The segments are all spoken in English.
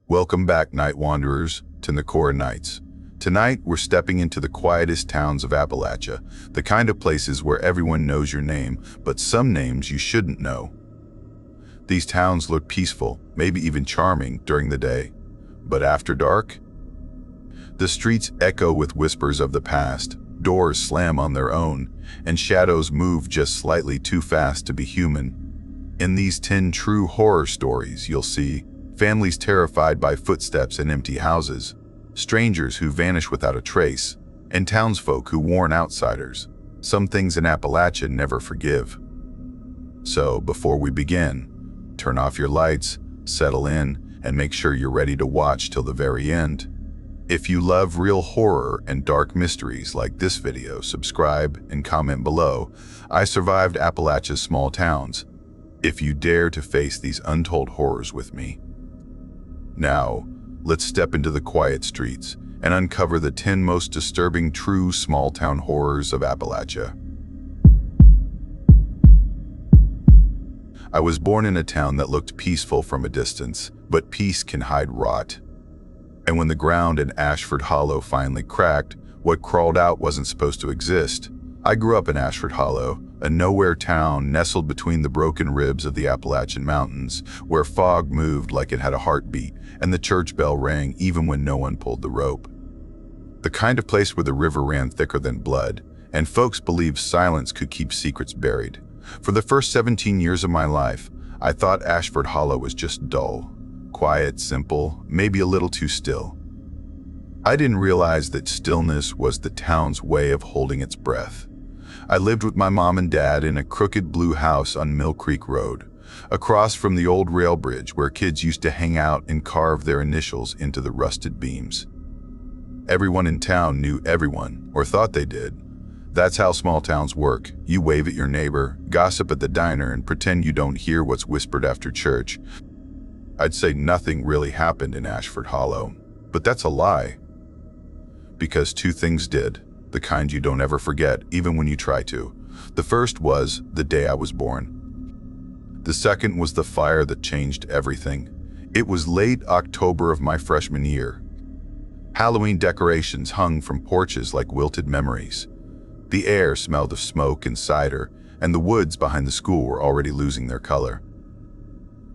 Welcome back, night wanderers, to Nakora Nights. Tonight, we're stepping into the quietest towns of Appalachia, the kind of places where everyone knows your name, but some names you shouldn't know. These towns look peaceful, maybe even charming during the day, but after dark, the streets echo with whispers of the past, doors slam on their own, and shadows move just slightly too fast to be human. In these 10 true horror stories, you'll see families terrified by footsteps and empty houses, strangers who vanish without a trace, and townsfolk who warn outsiders. Some things in Appalachia never forgive. So, before we begin, turn off your lights, settle in, and make sure you're ready to watch till the very end. If you love real horror and dark mysteries like this video, subscribe and comment below. I survived Appalachia's small towns. If you dare to face these untold horrors with me. Now, let's step into the quiet streets and uncover the 10 most disturbing true small-town horrors of Appalachia. I was born in a town that looked peaceful from a distance, but peace can hide rot. And when the ground in Ashford Hollow finally cracked, what crawled out wasn't supposed to exist. I grew up in Ashford Hollow, a nowhere town nestled between the broken ribs of the Appalachian Mountains, where fog moved like it had a heartbeat, and the church bell rang even when no one pulled the rope. The kind of place where the river ran thicker than blood, and folks believed silence could keep secrets buried. For the first 17 years of my life, I thought Ashford Hollow was just dull. Quiet, simple, maybe a little too still. I didn't realize that stillness was the town's way of holding its breath. I lived with my mom and dad in a crooked blue house on Mill Creek Road, across from the old rail bridge where kids used to hang out and carve their initials into the rusted beams. Everyone in town knew everyone, or thought they did. That's how small towns work. You wave at your neighbor, gossip at the diner, and pretend you don't hear what's whispered after church. I'd say nothing really happened in Ashford Hollow, but that's a lie. Because two things did, the kind you don't ever forget, even when you try to. The first was the day I was born. The second was the fire that changed everything. It was late October of my freshman year. Halloween decorations hung from porches like wilted memories. The air smelled of smoke and cider, and the woods behind the school were already losing their color.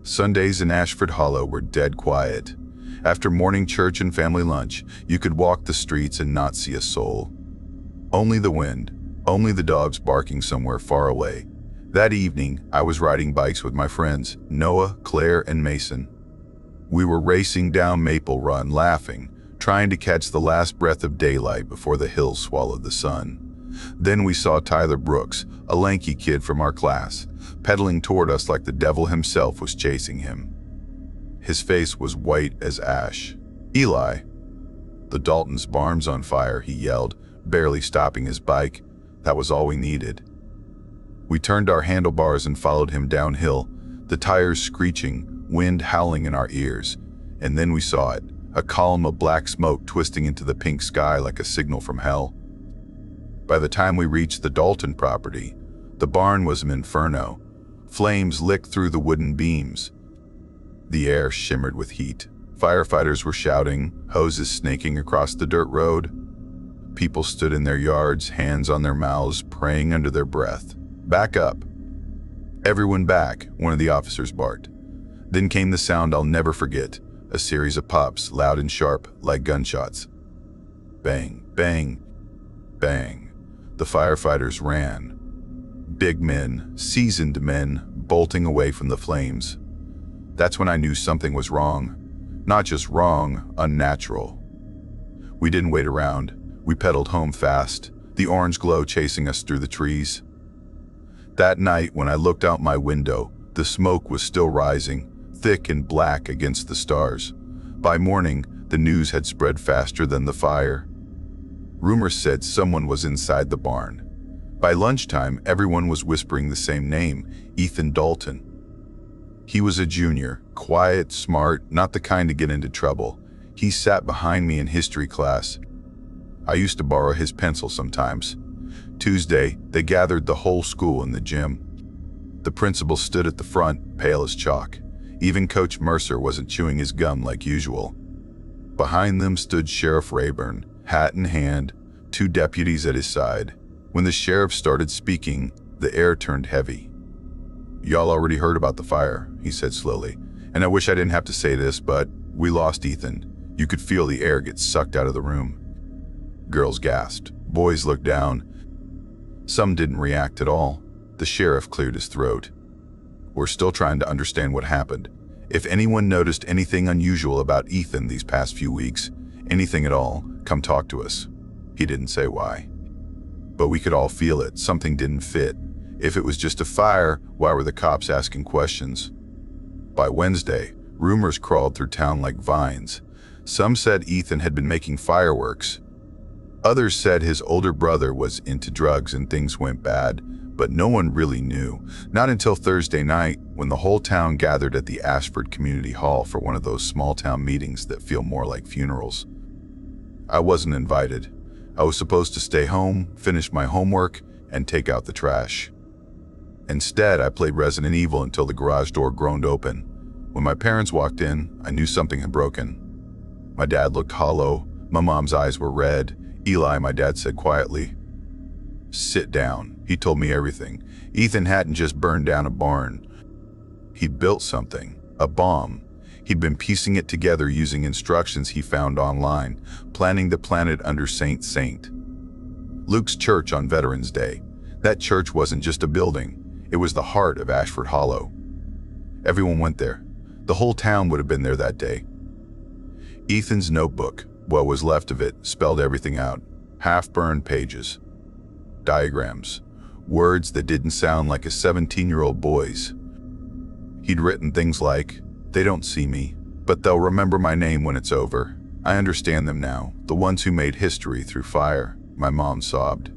Sundays in Ashford Hollow were dead quiet. After morning church and family lunch, you could walk the streets and not see a soul. Only the wind, only the dogs barking somewhere far away. That evening, I was riding bikes with my friends, Noah, Claire, and Mason. We were racing down Maple Run, laughing, trying to catch the last breath of daylight before the hills swallowed the sun. Then we saw Tyler Brooks, a lanky kid from our class, pedaling toward us like the devil himself was chasing him. His face was white as ash. "Eli, the Dalton's barn's on fire," he yelled, barely stopping his bike. That was all we needed. We turned our handlebars and followed him downhill, the tires screeching, wind howling in our ears. And then we saw it, a column of black smoke twisting into the pink sky like a signal from hell. By the time we reached the Dalton property, the barn was an inferno. Flames licked through the wooden beams. The air shimmered with heat. Firefighters were shouting, hoses snaking across the dirt road. People stood in their yards, hands on their mouths, praying under their breath. "Back up." "Everyone back," one of the officers barked. Then came the sound I'll never forget, a series of pops, loud and sharp, like gunshots. Bang, bang, bang. The firefighters ran. Big men, seasoned men, bolting away from the flames. That's when I knew something was wrong. Not just wrong, unnatural. We didn't wait around. We pedaled home fast, the orange glow chasing us through the trees. That night, when I looked out my window, the smoke was still rising, thick and black against the stars. By morning, the news had spread faster than the fire. Rumors said someone was inside the barn. By lunchtime, everyone was whispering the same name, Ethan Dalton. He was a junior, quiet, smart, not the kind to get into trouble. He sat behind me in history class. I used to borrow his pencil sometimes. Tuesday, they gathered the whole school in the gym. The principal stood at the front, pale as chalk. Even Coach Mercer wasn't chewing his gum like usual. Behind them stood Sheriff Rayburn, hat in hand, 2 deputies at his side. When the sheriff started speaking, the air turned heavy. "Y'all already heard about the fire," he said slowly. "And I wish I didn't have to say this, but we lost Ethan." You could feel the air get sucked out of the room. Girls gasped. Boys looked down. Some didn't react at all. The sheriff cleared his throat. "We're still trying to understand what happened. If anyone noticed anything unusual about Ethan these past few weeks, anything at all, come talk to us." He didn't say why. But we could all feel it. Something didn't fit. If it was just a fire, why were the cops asking questions? By Wednesday, rumors crawled through town like vines. Some said Ethan had been making fireworks. Others said his older brother was into drugs and things went bad, but no one really knew. Not until Thursday night, when the whole town gathered at the Ashford Community Hall for one of those small-town meetings that feel more like funerals. I wasn't invited. I was supposed to stay home, finish my homework, and take out the trash. Instead, I played Resident Evil until the garage door groaned open. When my parents walked in, I knew something had broken. My dad looked hollow. My mom's eyes were red. "Eli," my dad said quietly. "Sit down." He told me everything. Ethan hadn't just burned down a barn. He'd built something, a bomb. He'd been piecing it together using instructions he found online, planning to plant it under St. Luke's church on Veterans Day. That church wasn't just a building. It was the heart of Ashford Hollow. Everyone went there. The whole town would have been there that day. Ethan's notebook, what was left of it, spelled everything out. Half-burned pages. Diagrams. Words that didn't sound like a 17-year-old boy's. He'd written things like, "They don't see me, but they'll remember my name when it's over. I understand them now, the ones who made history through fire." My mom sobbed.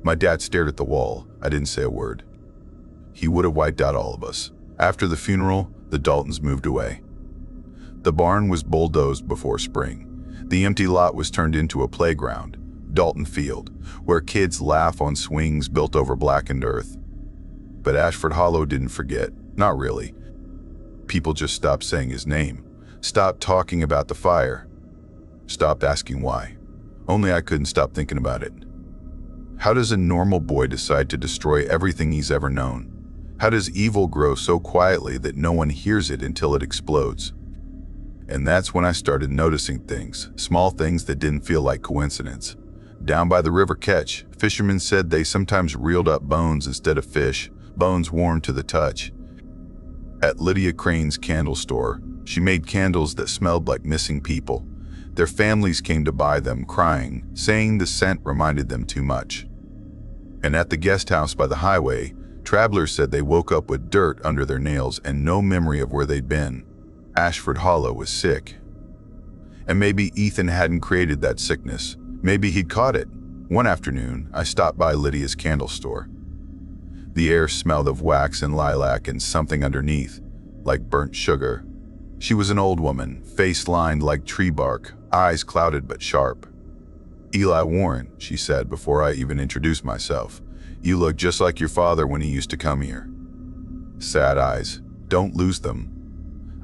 My dad stared at the wall. I didn't say a word. He would have wiped out all of us. After the funeral, the Daltons moved away. The barn was bulldozed before spring. The empty lot was turned into a playground, Dalton Field, where kids laugh on swings built over blackened earth. But Ashford Hollow didn't forget. Not really. People just stopped saying his name, stopped talking about the fire, stopped asking why. Only I couldn't stop thinking about it. How does a normal boy decide to destroy everything he's ever known? How does evil grow so quietly that no one hears it until it explodes? And that's when I started noticing things, small things that didn't feel like coincidence. Down by the river Ketch, fishermen said they sometimes reeled up bones instead of fish, bones warm to the touch. At Lydia Crane's candle store, she made candles that smelled like missing people. Their families came to buy them, crying, saying the scent reminded them too much. And at the guest house by the highway, travelers said they woke up with dirt under their nails and no memory of where they'd been. Ashford Hollow was sick. And maybe Ethan hadn't created that sickness. Maybe he'd caught it. One afternoon, I stopped by Lydia's candle store. The air smelled of wax and lilac and something underneath, like burnt sugar. She was an old woman, face lined like tree bark, eyes clouded but sharp. "Eli Warren," she said before I even introduced myself. "You look just like your father when he used to come here." Sad eyes. Don't lose them.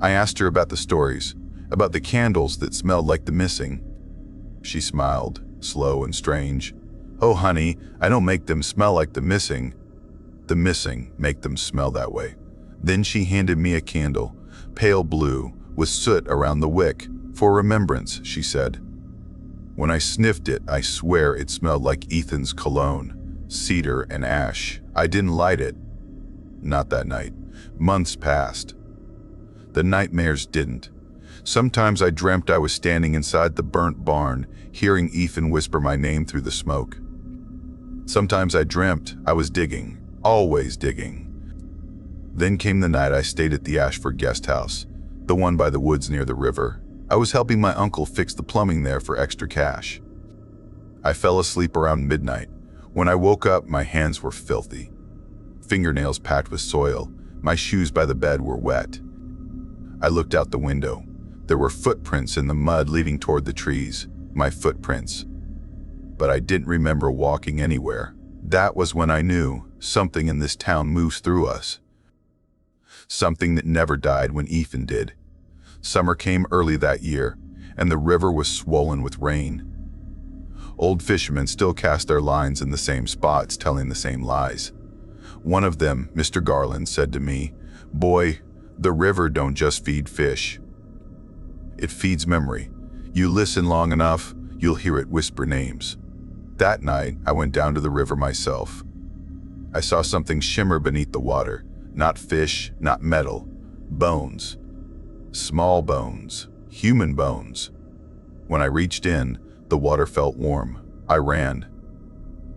I asked her about the stories, about the candles that smelled like the missing. She smiled, slow and strange. "Oh, honey, I don't make them smell like the missing. The missing make them smell that way." Then she handed me a candle, pale blue, with soot around the wick. "For remembrance," she said. When I sniffed it, I swear it smelled like Ethan's cologne, cedar and ash. I didn't light it. Not that night. Months passed. The nightmares didn't. Sometimes I dreamt I was standing inside the burnt barn, hearing Ethan whisper my name through the smoke. Sometimes I dreamt I was digging, always digging. Then came the night I stayed at the Ashford guest house, the one by the woods near the river. I was helping my uncle fix the plumbing there for extra cash. I fell asleep around midnight. When I woke up, my hands were filthy. Fingernails packed with soil. My shoes by the bed were wet. I looked out the window. There were footprints in the mud leading toward the trees, my footprints. But I didn't remember walking anywhere. That was when I knew something in this town moves through us. something that never died when Ethan did. Summer came early that year, and the river was swollen with rain. Old fishermen still cast their lines in the same spots, telling the same lies. One of them, Mr. Garland, said to me, "Boy, the river don't just feed fish. It feeds memory. You listen long enough, you'll hear it whisper names." That night, I went down to the river myself. I saw something shimmer beneath the water. Not fish, not metal. Bones. Small bones. Human bones. When I reached in, the water felt warm. I ran.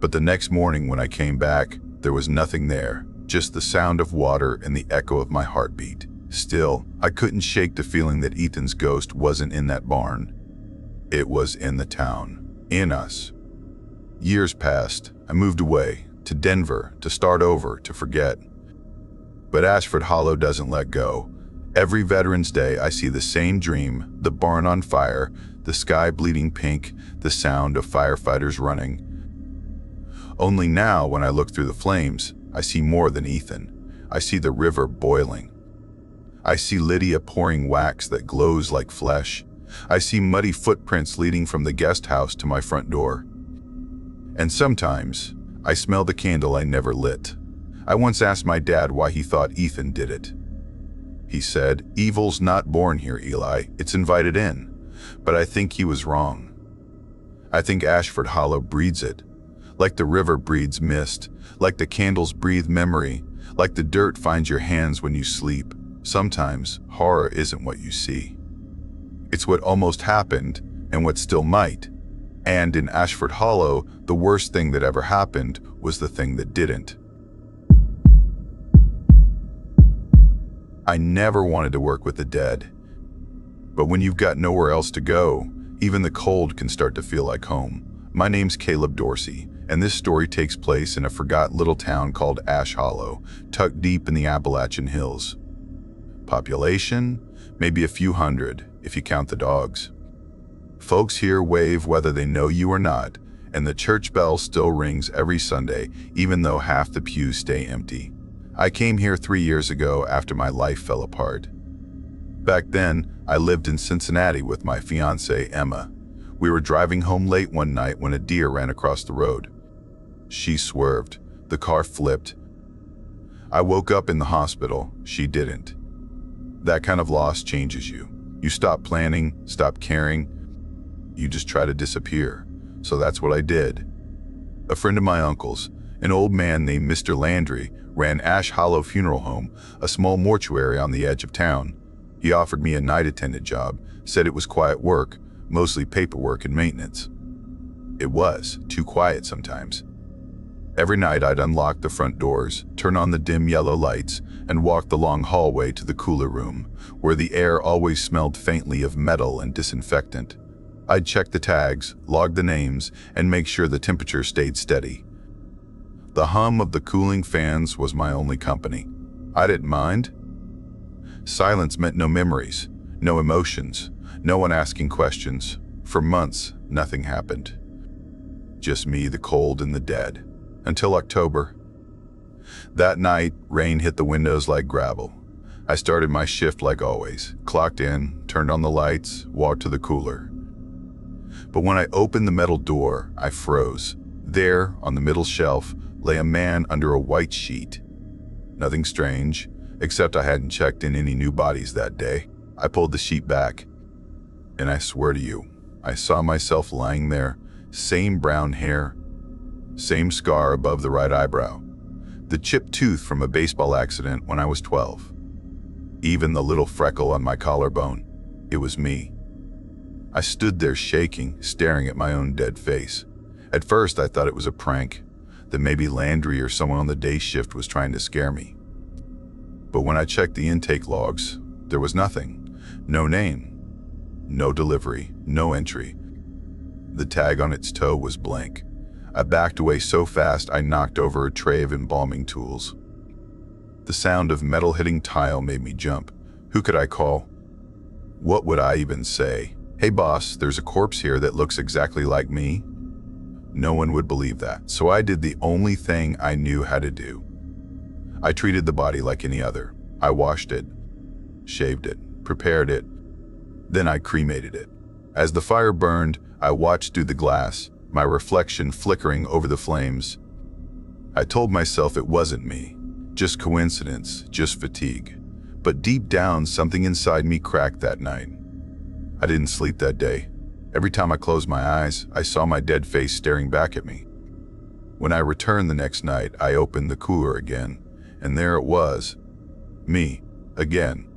But the next morning when I came back, there was nothing there, just the sound of water and the echo of my heartbeat. Still, I couldn't shake the feeling that Ethan's ghost wasn't in that barn. It was in the town. In us. Years passed. I moved away, to Denver, to start over, to forget. But Ashford Hollow doesn't let go. Every Veterans Day, I see the same dream, the barn on fire, the sky bleeding pink, the sound of firefighters running. Only now, when I look through the flames, I see more than Ethan. I see the river boiling. I see Lydia pouring wax that glows like flesh. I see muddy footprints leading from the guest house to my front door. And sometimes, I smell the candle I never lit. I once asked my dad why he thought Ethan did it. He said, "Evil's not born here, Eli, it's invited in." But I think he was wrong. I think Ashford Hollow breeds it. Like the river breeds mist, like the candles breathe memory, like the dirt finds your hands when you sleep. Sometimes, horror isn't what you see. It's what almost happened, and what still might. And in Ashford Hollow, the worst thing that ever happened was the thing that didn't. I never wanted to work with the dead. But when you've got nowhere else to go, even the cold can start to feel like home. My name's Caleb Dorsey, and this story takes place in a forgotten little town called Ash Hollow, tucked deep in the Appalachian hills. Population? Maybe a few hundred, if you count the dogs. Folks here wave whether they know you or not, and the church bell still rings every Sunday, even though half the pews stay empty. I came here 3 years ago after my life fell apart. Back then, I lived in Cincinnati with my fiancée, Emma. We were driving home late one night when a deer ran across the road. She swerved. The car flipped. I woke up in the hospital. She didn't. That kind of loss changes you. You stop planning, stop caring. You just try to disappear. So that's what I did. A friend of my uncle's, an old man named Mr. Landry, ran Ash Hollow Funeral Home, a small mortuary on the edge of town. He offered me a night attendant job, said it was quiet work, mostly paperwork and maintenance. It was, too quiet sometimes. Every night I'd unlock the front doors, turn on the dim yellow lights, and walk the long hallway to the cooler room, where the air always smelled faintly of metal and disinfectant. I'd check the tags, log the names, and make sure the temperature stayed steady. The hum of the cooling fans was my only company. I didn't mind. Silence meant no memories, no emotions, no one asking questions. For months, nothing happened. Just me, the cold, and the dead. Until October. That night, rain hit the windows like gravel. I started my shift like always, clocked in, turned on the lights, walked to the cooler. But when I opened the metal door, I froze. There, on the middle shelf, lay a man under a white sheet. Nothing strange, except I hadn't checked in any new bodies that day. I pulled the sheet back, and I swear to you, I saw myself lying there, same brown hair, same scar above the right eyebrow, the chipped tooth from a baseball accident when I was 12. Even the little freckle on my collarbone. It was me. I stood there shaking, staring at my own dead face. At first, I thought it was a prank, that maybe Landry or someone on the day shift was trying to scare me. But when I checked the intake logs, there was nothing. No name, no delivery, no entry. The tag on its toe was blank. I backed away so fast I knocked over a tray of embalming tools. The sound of metal hitting tile made me jump. Who could I call? What would I even say? "Hey boss, there's a corpse here that looks exactly like me." No one would believe that, so I did the only thing I knew how to do. I treated the body like any other. I washed it, shaved it, prepared it, then I cremated it. As the fire burned, I watched through the glass, my reflection flickering over the flames. I told myself it wasn't me, just coincidence, just fatigue. But deep down, something inside me cracked that night. I didn't sleep that day. Every time I closed my eyes, I saw my dead face staring back at me. When I returned the next night, I opened the cooler again, and there it was. Me, again.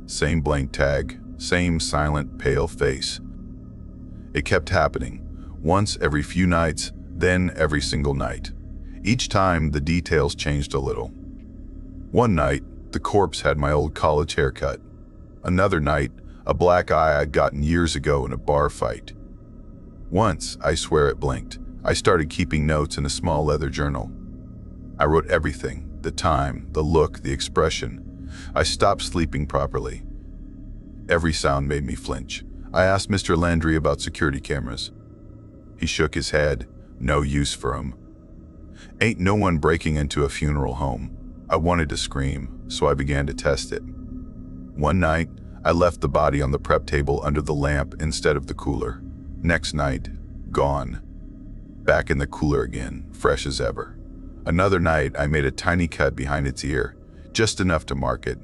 Same blank tag, same silent, pale face. It kept happening, once every few nights, then every single night. Each time, the details changed a little. One night, the corpse had my old college haircut. Another night, a black eye I'd gotten years ago in a bar fight. Once, I swear it blinked, I started keeping notes in a small leather journal. I wrote everything, the time, the look, the expression. I stopped sleeping properly. Every sound made me flinch. I asked Mr. Landry about security cameras. He shook his head. No use for 'em. Ain't no one breaking into a funeral home. I wanted to scream, so I began to test it. One night, I left the body on the prep table under the lamp instead of the cooler. Next night, gone. Back in the cooler again, fresh as ever. Another night, I made a tiny cut behind its ear, just enough to mark it.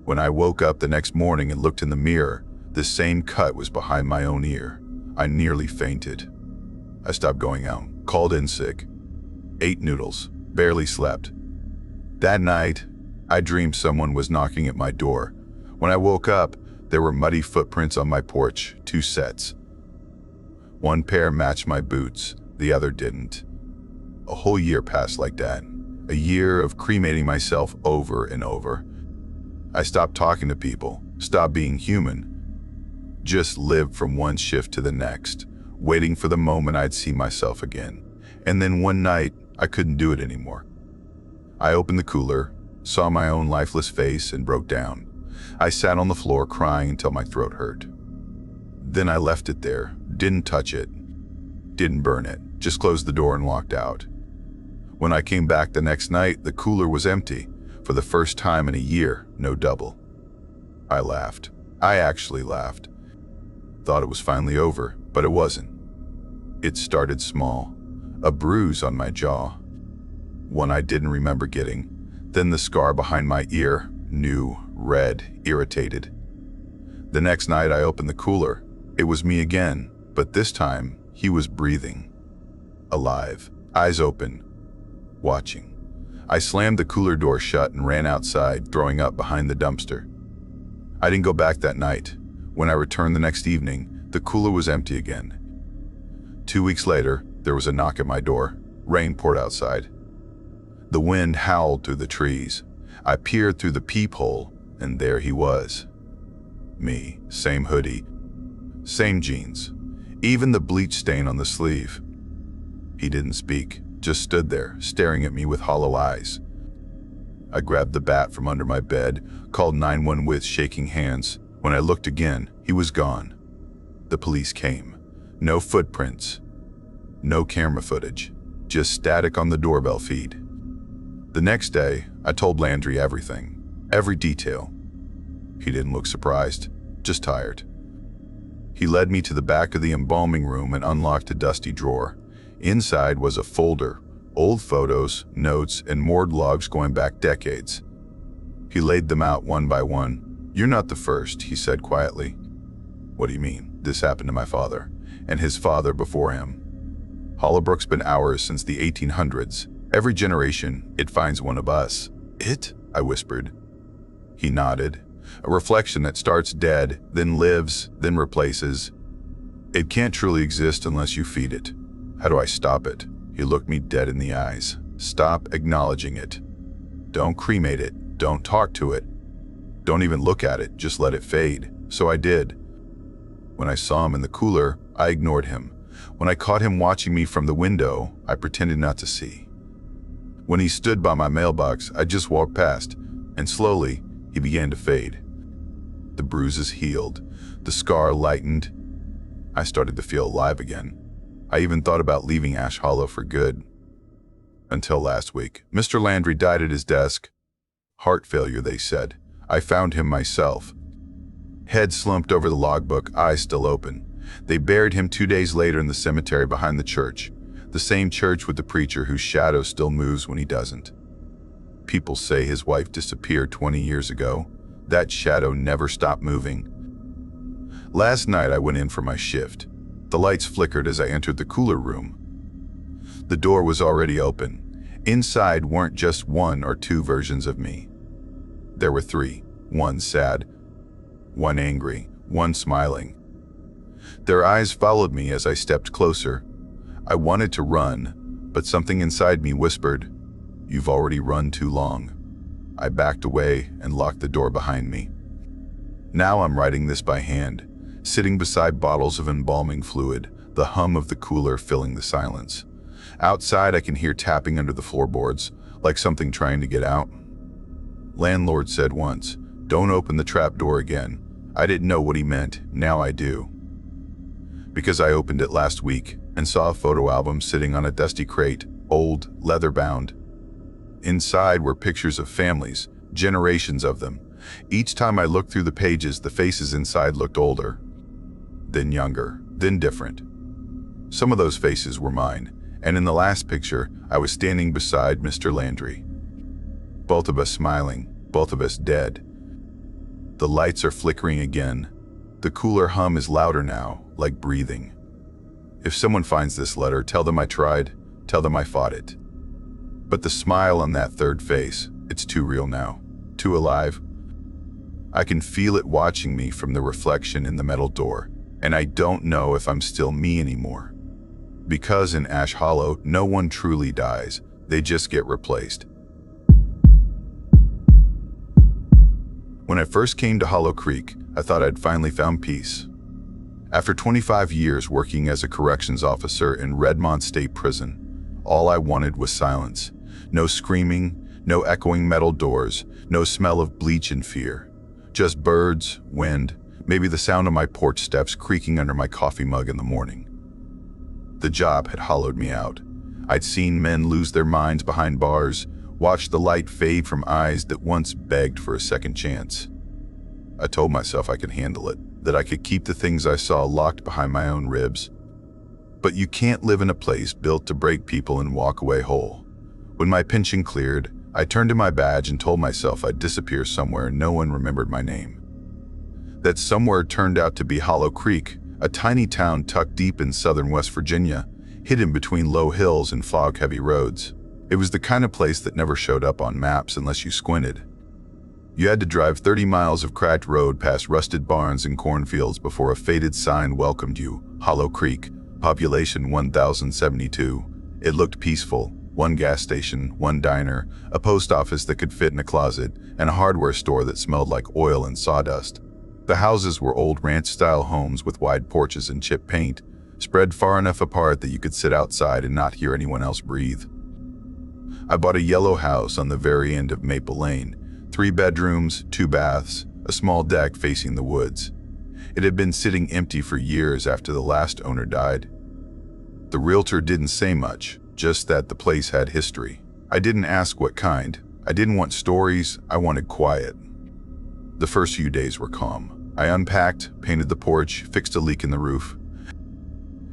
When I woke up the next morning and looked in the mirror, the same cut was behind my own ear. I nearly fainted. I stopped going out, called in sick, ate noodles, barely slept. That night, I dreamed someone was knocking at my door. When I woke up, there were muddy footprints on my porch, 2 sets. One pair matched my boots, the other didn't. A whole year passed like that. A year of cremating myself over and over. I stopped talking to people, stopped being human. Just lived from one shift to the next, waiting for the moment I'd see myself again. And then one night, I couldn't do it anymore. I opened the cooler, saw my own lifeless face, and broke down. I sat on the floor crying until my throat hurt. Then I left it there, didn't touch it, didn't burn it, just closed the door and walked out. When I came back the next night, the cooler was empty. For the first time in a year, no double. I laughed. I actually laughed. Thought it was finally over, but it wasn't. It started small. A bruise on my jaw. One I didn't remember getting. Then the scar behind my ear, new, red, irritated. The next night I opened the cooler. It was me again, but this time he was breathing. Alive, eyes open, watching. I slammed the cooler door shut and ran outside, throwing up behind the dumpster. I didn't go back that night. When I returned the next evening, the cooler was empty again. 2 weeks later, there was a knock at my door. Rain poured outside. The wind howled through the trees. I peered through the peephole, and there he was. Me, same hoodie, same jeans, even the bleach stain on the sleeve. He didn't speak, just stood there, staring at me with hollow eyes. I grabbed the bat from under my bed, called 911 with shaking hands. When I looked again, he was gone. The police came. No footprints, no camera footage, just static on the doorbell feed. The next day, I told Landry everything, every detail. He didn't look surprised, just tired. He led me to the back of the embalming room and unlocked a dusty drawer. Inside was a folder, old photos, notes, and moored logs going back decades. He laid them out one by one. "You're not the first," he said quietly. "What do you mean?" "This happened to my father, and his father before him. Hollowbrook's been ours since the 1800s. Every generation, it finds one of us." "It?" I whispered. He nodded. "A reflection that starts dead, then lives, then replaces. It can't truly exist unless you feed it." "How do I stop it?" He looked me dead in the eyes. "Stop acknowledging it. Don't cremate it. Don't talk to it. Don't even look at it. Just let it fade." So I did. When I saw him in the cooler, I ignored him. When I caught him watching me from the window, I pretended not to see. When he stood by my mailbox, I just walked past, and slowly, he began to fade. The bruises healed. The scar lightened. I started to feel alive again. I even thought about leaving Ash Hollow for good. Until last week. Mr. Landry died at his desk. Heart failure, they said. I found him myself. Head slumped over the logbook, eyes still open. They buried him 2 days later in the cemetery behind the church. The same church with the preacher whose shadow still moves when he doesn't. People say his wife disappeared 20 years ago. That shadow never stopped moving. Last night I went in for my shift. The lights flickered as I entered the cooler room. The door was already open. Inside weren't just one or two versions of me. There were three. One sad, one angry, one smiling. Their eyes followed me as I stepped closer. I wanted to run, but something inside me whispered, "You've already run too long." I backed away and locked the door behind me. Now I'm writing this by hand, sitting beside bottles of embalming fluid, the hum of the cooler filling the silence. Outside I can hear tapping under the floorboards, like something trying to get out. Landlord said once, "Don't open the trap door again." I didn't know what he meant, now I do. Because I opened it last week and saw a photo album sitting on a dusty crate, old, leather-bound. Inside were pictures of families, generations of them. Each time I looked through the pages, the faces inside looked older, then younger, then different. Some of those faces were mine, and in the last picture, I was standing beside Mr. Landry. Both of us smiling, both of us dead. The lights are flickering again. The cooler hum is louder now, like breathing. If someone finds this letter, tell them I tried, tell them I fought it. But the smile on that third face, it's too real now, too alive. I can feel it watching me from the reflection in the metal door, and I don't know if I'm still me anymore. Because in Ash Hollow, no one truly dies, they just get replaced. When I first came to Hollow Creek, I thought I'd finally found peace. After 25 years working as a corrections officer in Redmond State Prison, all I wanted was silence. No screaming, no echoing metal doors, no smell of bleach and fear. Just birds, wind, maybe the sound of my porch steps creaking under my coffee mug in the morning. The job had hollowed me out. I'd seen men lose their minds behind bars, watched the light fade from eyes that once begged for a second chance. I told myself I could handle it, that I could keep the things I saw locked behind my own ribs. But you can't live in a place built to break people and walk away whole. When my pension cleared, I turned to my badge and told myself I'd disappear somewhere no one remembered my name. That somewhere turned out to be Hollow Creek, a tiny town tucked deep in southern West Virginia, hidden between low hills and fog-heavy roads. It was the kind of place that never showed up on maps unless you squinted. You had to drive 30 miles of cracked road past rusted barns and cornfields before a faded sign welcomed you, Hollow Creek, population 1,072. It looked peaceful. One gas station, one diner, a post office that could fit in a closet, and a hardware store that smelled like oil and sawdust. The houses were old ranch-style homes with wide porches and chipped paint, spread far enough apart that you could sit outside and not hear anyone else breathe. I bought a yellow house on the very end of Maple Lane, 3 bedrooms, 2 baths, a small deck facing the woods. It had been sitting empty for years after the last owner died. The realtor didn't say much, just that the place had history. I didn't ask what kind. I didn't want stories, I wanted quiet. The first few days were calm. I unpacked, painted the porch, fixed a leak in the roof.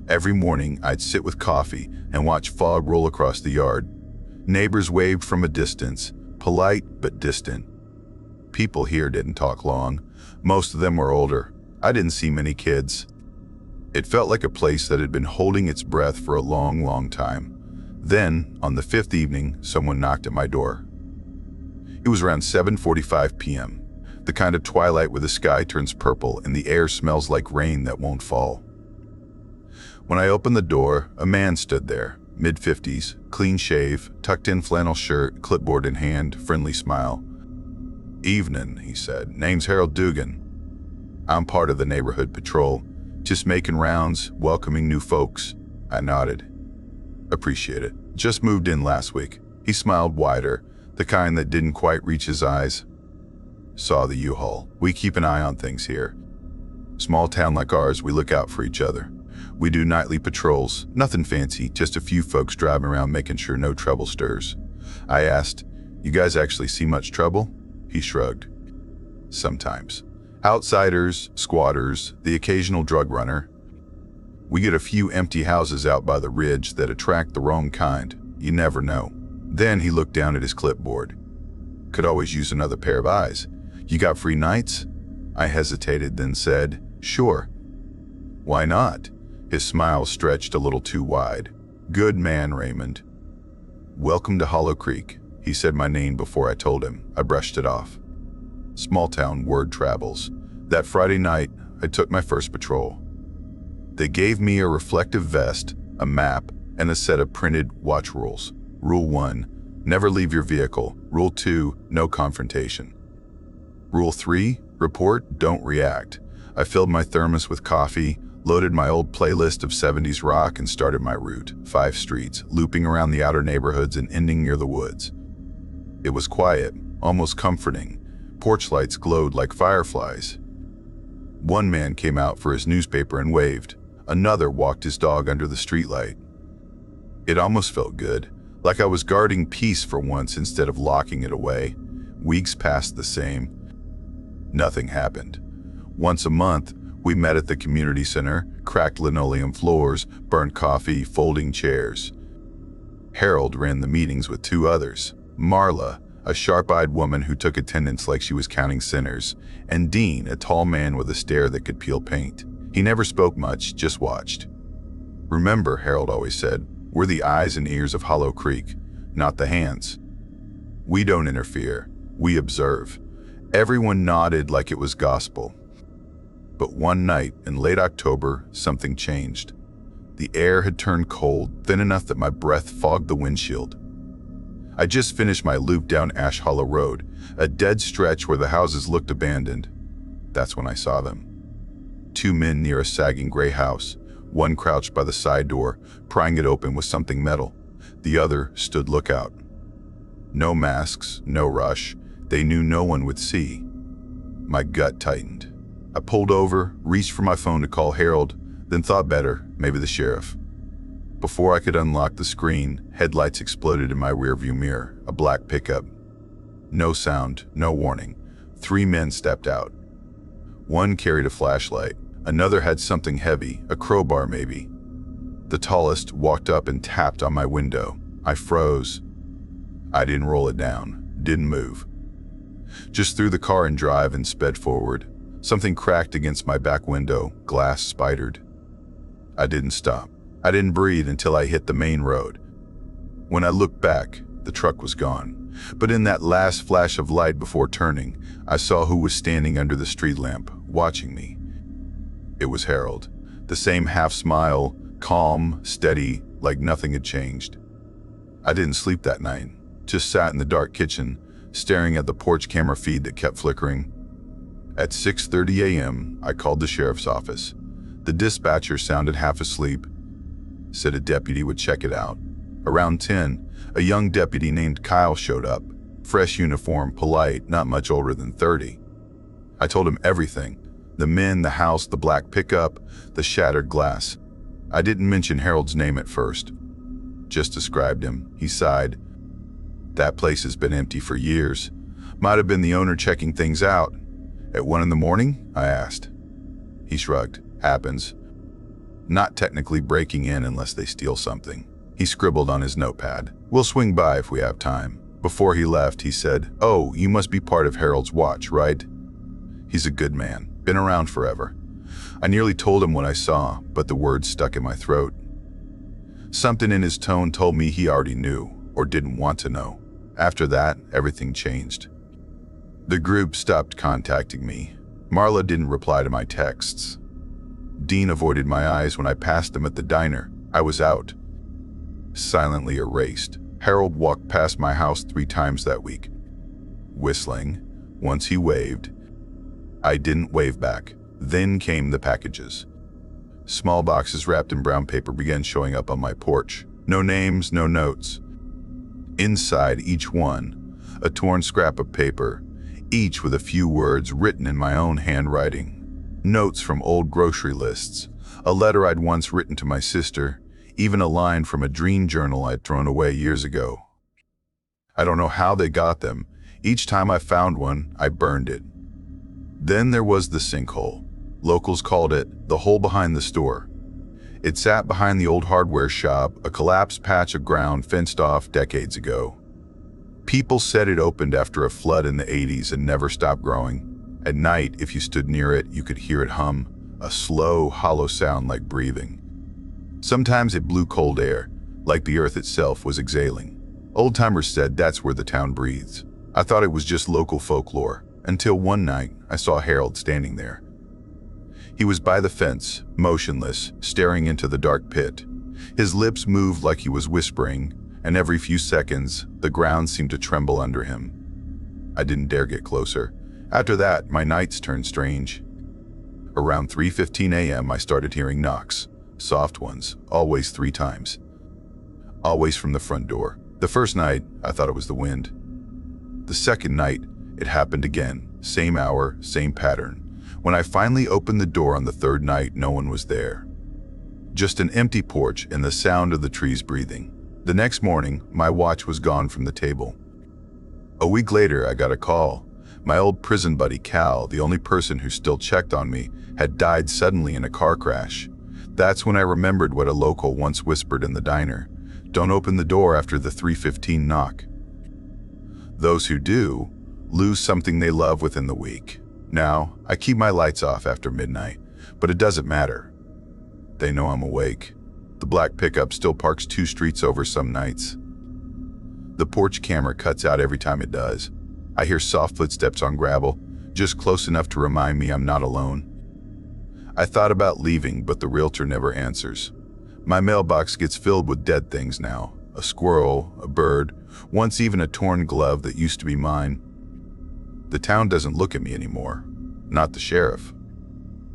Every morning, I'd sit with coffee and watch fog roll across the yard. Neighbors waved from a distance, polite but distant. People here didn't talk long. Most of them were older. I didn't see many kids. It felt like a place that had been holding its breath for a long, long time. Then, on the 5th evening, someone knocked at my door. It was around 7:45 p.m., the kind of twilight where the sky turns purple and the air smells like rain that won't fall. When I opened the door, a man stood there, mid-50s, clean shave, tucked-in flannel shirt, clipboard in hand, friendly smile. "Evening," he said. "Name's Harold Dugan. I'm part of the neighborhood patrol, just making rounds, welcoming new folks." I nodded. "Appreciate it. Just moved in last week." He smiled wider, the kind that didn't quite reach his eyes. "Saw the U-Haul. We keep an eye on things here. Small town like ours, we look out for each other. We do nightly patrols, nothing fancy, just a few folks driving around making sure no trouble stirs." I asked, You guys actually see much trouble? He shrugged. Sometimes. Outsiders, squatters, the occasional drug runner. We get a few empty houses out by the ridge that attract the wrong kind. You never know. Then he looked down at his clipboard. Could always use another pair of eyes. You got free nights? I hesitated, then said, sure. Why not? His smile stretched a little too wide. Good man, Raymond. Welcome to Hollow Creek. He said my name before I told him. I brushed it off. Small town word travels. That Friday night, I took my first patrol. They gave me a reflective vest, a map, and a set of printed watch rules. Rule 1, never leave your vehicle. Rule 2, no confrontation. Rule 3, report, don't react. I filled my thermos with coffee, loaded my old playlist of 70s rock, and started my route, 5 streets, looping around the outer neighborhoods and ending near the woods. It was quiet, almost comforting. Porch lights glowed like fireflies. One man came out for his newspaper and waved. Another walked his dog under the streetlight. It almost felt good, like I was guarding peace for once instead of locking it away. Weeks passed the same. Nothing happened. Once a month, we met at the community center, cracked linoleum floors, burnt coffee, folding chairs. Harold ran the meetings with 2 others. Marla, a sharp-eyed woman who took attendance like she was counting sinners, and Dean, a tall man with a stare that could peel paint. He never spoke much, just watched. Remember, Harold always said, we're the eyes and ears of Hollow Creek, not the hands. We don't interfere, we observe. Everyone nodded like it was gospel. But one night in late October, something changed. The air had turned cold, thin enough that my breath fogged the windshield. I just finished my loop down Ash Hollow Road, a dead stretch where the houses looked abandoned. That's when I saw them. 2 men near a sagging gray house, one crouched by the side door, prying it open with something metal. The other stood lookout. No masks, no rush. They knew no one would see. My gut tightened. I pulled over, reached for my phone to call Harold, then thought better, maybe the sheriff. Before I could unlock the screen, headlights exploded in my rearview mirror, a black pickup. No sound, no warning. 3 men stepped out. One carried a flashlight. Another had something heavy, a crowbar maybe. The tallest walked up and tapped on my window. I froze. I didn't roll it down, didn't move. Just threw the car in drive and sped forward. Something cracked against my back window, glass spidered. I didn't stop. I didn't breathe until I hit the main road. When I looked back, the truck was gone. But in that last flash of light before turning, I saw who was standing under the street lamp, watching me. It was Harold, the same half smile, calm, steady, like nothing had changed. I didn't sleep that night, just sat in the dark kitchen, staring at the porch camera feed that kept flickering. At 6:30 a.m., I called the sheriff's office. The dispatcher sounded half asleep, said a deputy would check it out. Around 10, a young deputy named Kyle showed up, fresh uniform, polite, not much older than 30. I told him everything, the men, the house, the black pickup, the shattered glass. I didn't mention Harold's name at first, just described him. He sighed. That place has been empty for years. Might have been the owner checking things out. At 1 in the morning? I asked. He shrugged. Happens. Not technically breaking in unless they steal something. He scribbled on his notepad. We'll swing by if we have time. Before he left, he said, "Oh, you must be part of Harold's watch, right?" He's a good man. Been around forever. I nearly told him what I saw, but the words stuck in my throat. Something in his tone told me he already knew, or didn't want to know. After that, everything changed. The group stopped contacting me. Marla didn't reply to my texts. Dean avoided my eyes when I passed him at the diner. I was out. Silently erased. Harold walked past my house 3 times that week, whistling. Once he waved. I didn't wave back. Then came the packages. Small boxes wrapped in brown paper began showing up on my porch. No names, no notes. Inside each one, a torn scrap of paper, each with a few words written in my own handwriting. Notes from old grocery lists, a letter I'd once written to my sister, even a line from a dream journal I'd thrown away years ago. I don't know how they got them. Each time I found one, I burned it. Then there was the sinkhole. Locals called it the hole behind the store. It sat behind the old hardware shop, a collapsed patch of ground fenced off decades ago. People said it opened after a flood in the 80s and never stopped growing. At night, if you stood near it, you could hear it hum, a slow, hollow sound like breathing. Sometimes it blew cold air, like the earth itself was exhaling. Old-timers said that's where the town breathes. I thought it was just local folklore, until one night I saw Harold standing there. He was by the fence, motionless, staring into the dark pit. His lips moved like he was whispering, and every few seconds, the ground seemed to tremble under him. I didn't dare get closer. After that, my nights turned strange. Around 3:15 a.m., I started hearing knocks, soft ones, always 3 times. Always from the front door. The first night, I thought it was the wind. The second night, it happened again, same hour, same pattern. When I finally opened the door on the third night, no one was there. Just an empty porch and the sound of the trees breathing. The next morning, my watch was gone from the table. A week later, I got a call. My old prison buddy Cal, the only person who still checked on me, had died suddenly in a car crash. That's when I remembered what a local once whispered in the diner. Don't open the door after the 3:15 knock. Those who do lose something they love within the week. Now, I keep my lights off after midnight, but it doesn't matter. They know I'm awake. The black pickup still parks 2 streets over some nights. The porch camera cuts out every time it does. I hear soft footsteps on gravel, just close enough to remind me I'm not alone. I thought about leaving, but the realtor never answers. My mailbox gets filled with dead things now. A squirrel, a bird, once even a torn glove that used to be mine. The town doesn't look at me anymore. Not the sheriff.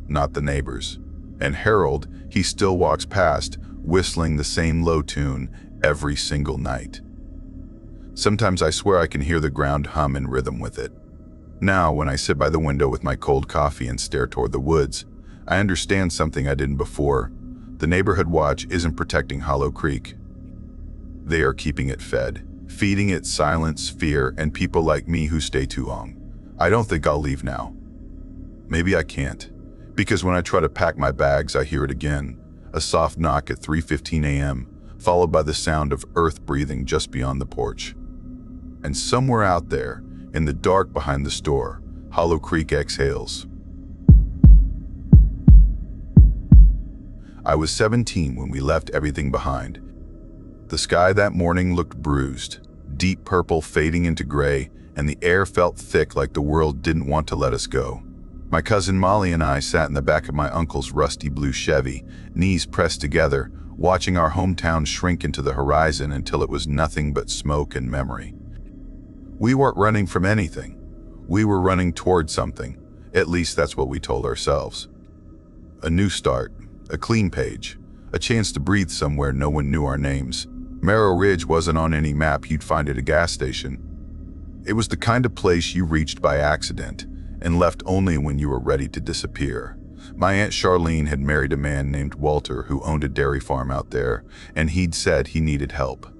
Not the neighbors. And Harold, he still walks past, whistling the same low tune every single night. Sometimes I swear I can hear the ground hum in rhythm with it. Now, when I sit by the window with my cold coffee and stare toward the woods, I understand something I didn't before. The neighborhood watch isn't protecting Hollow Creek. They are keeping it fed, feeding it silence, fear, and people like me who stay too long. I don't think I'll leave now. Maybe I can't, because when I try to pack my bags, I hear it again, a soft knock at 3:15 a.m., followed by the sound of earth breathing just beyond the porch. And somewhere out there, in the dark behind the store, Hollow Creek exhales. I was 17 when we left everything behind. The sky that morning looked bruised, deep purple fading into gray, and the air felt thick like the world didn't want to let us go. My cousin Molly and I sat in the back of my uncle's rusty blue Chevy, knees pressed together, watching our hometown shrink into the horizon until it was nothing but smoke and memory. We weren't running from anything. We were running toward something. At least that's what we told ourselves. A new start, a clean page, a chance to breathe somewhere no one knew our names. Merrill Ridge wasn't on any map you'd find at a gas station. It was the kind of place you reached by accident and left only when you were ready to disappear. My Aunt Charlene had married a man named Walter who owned a dairy farm out there, and he'd said he needed help.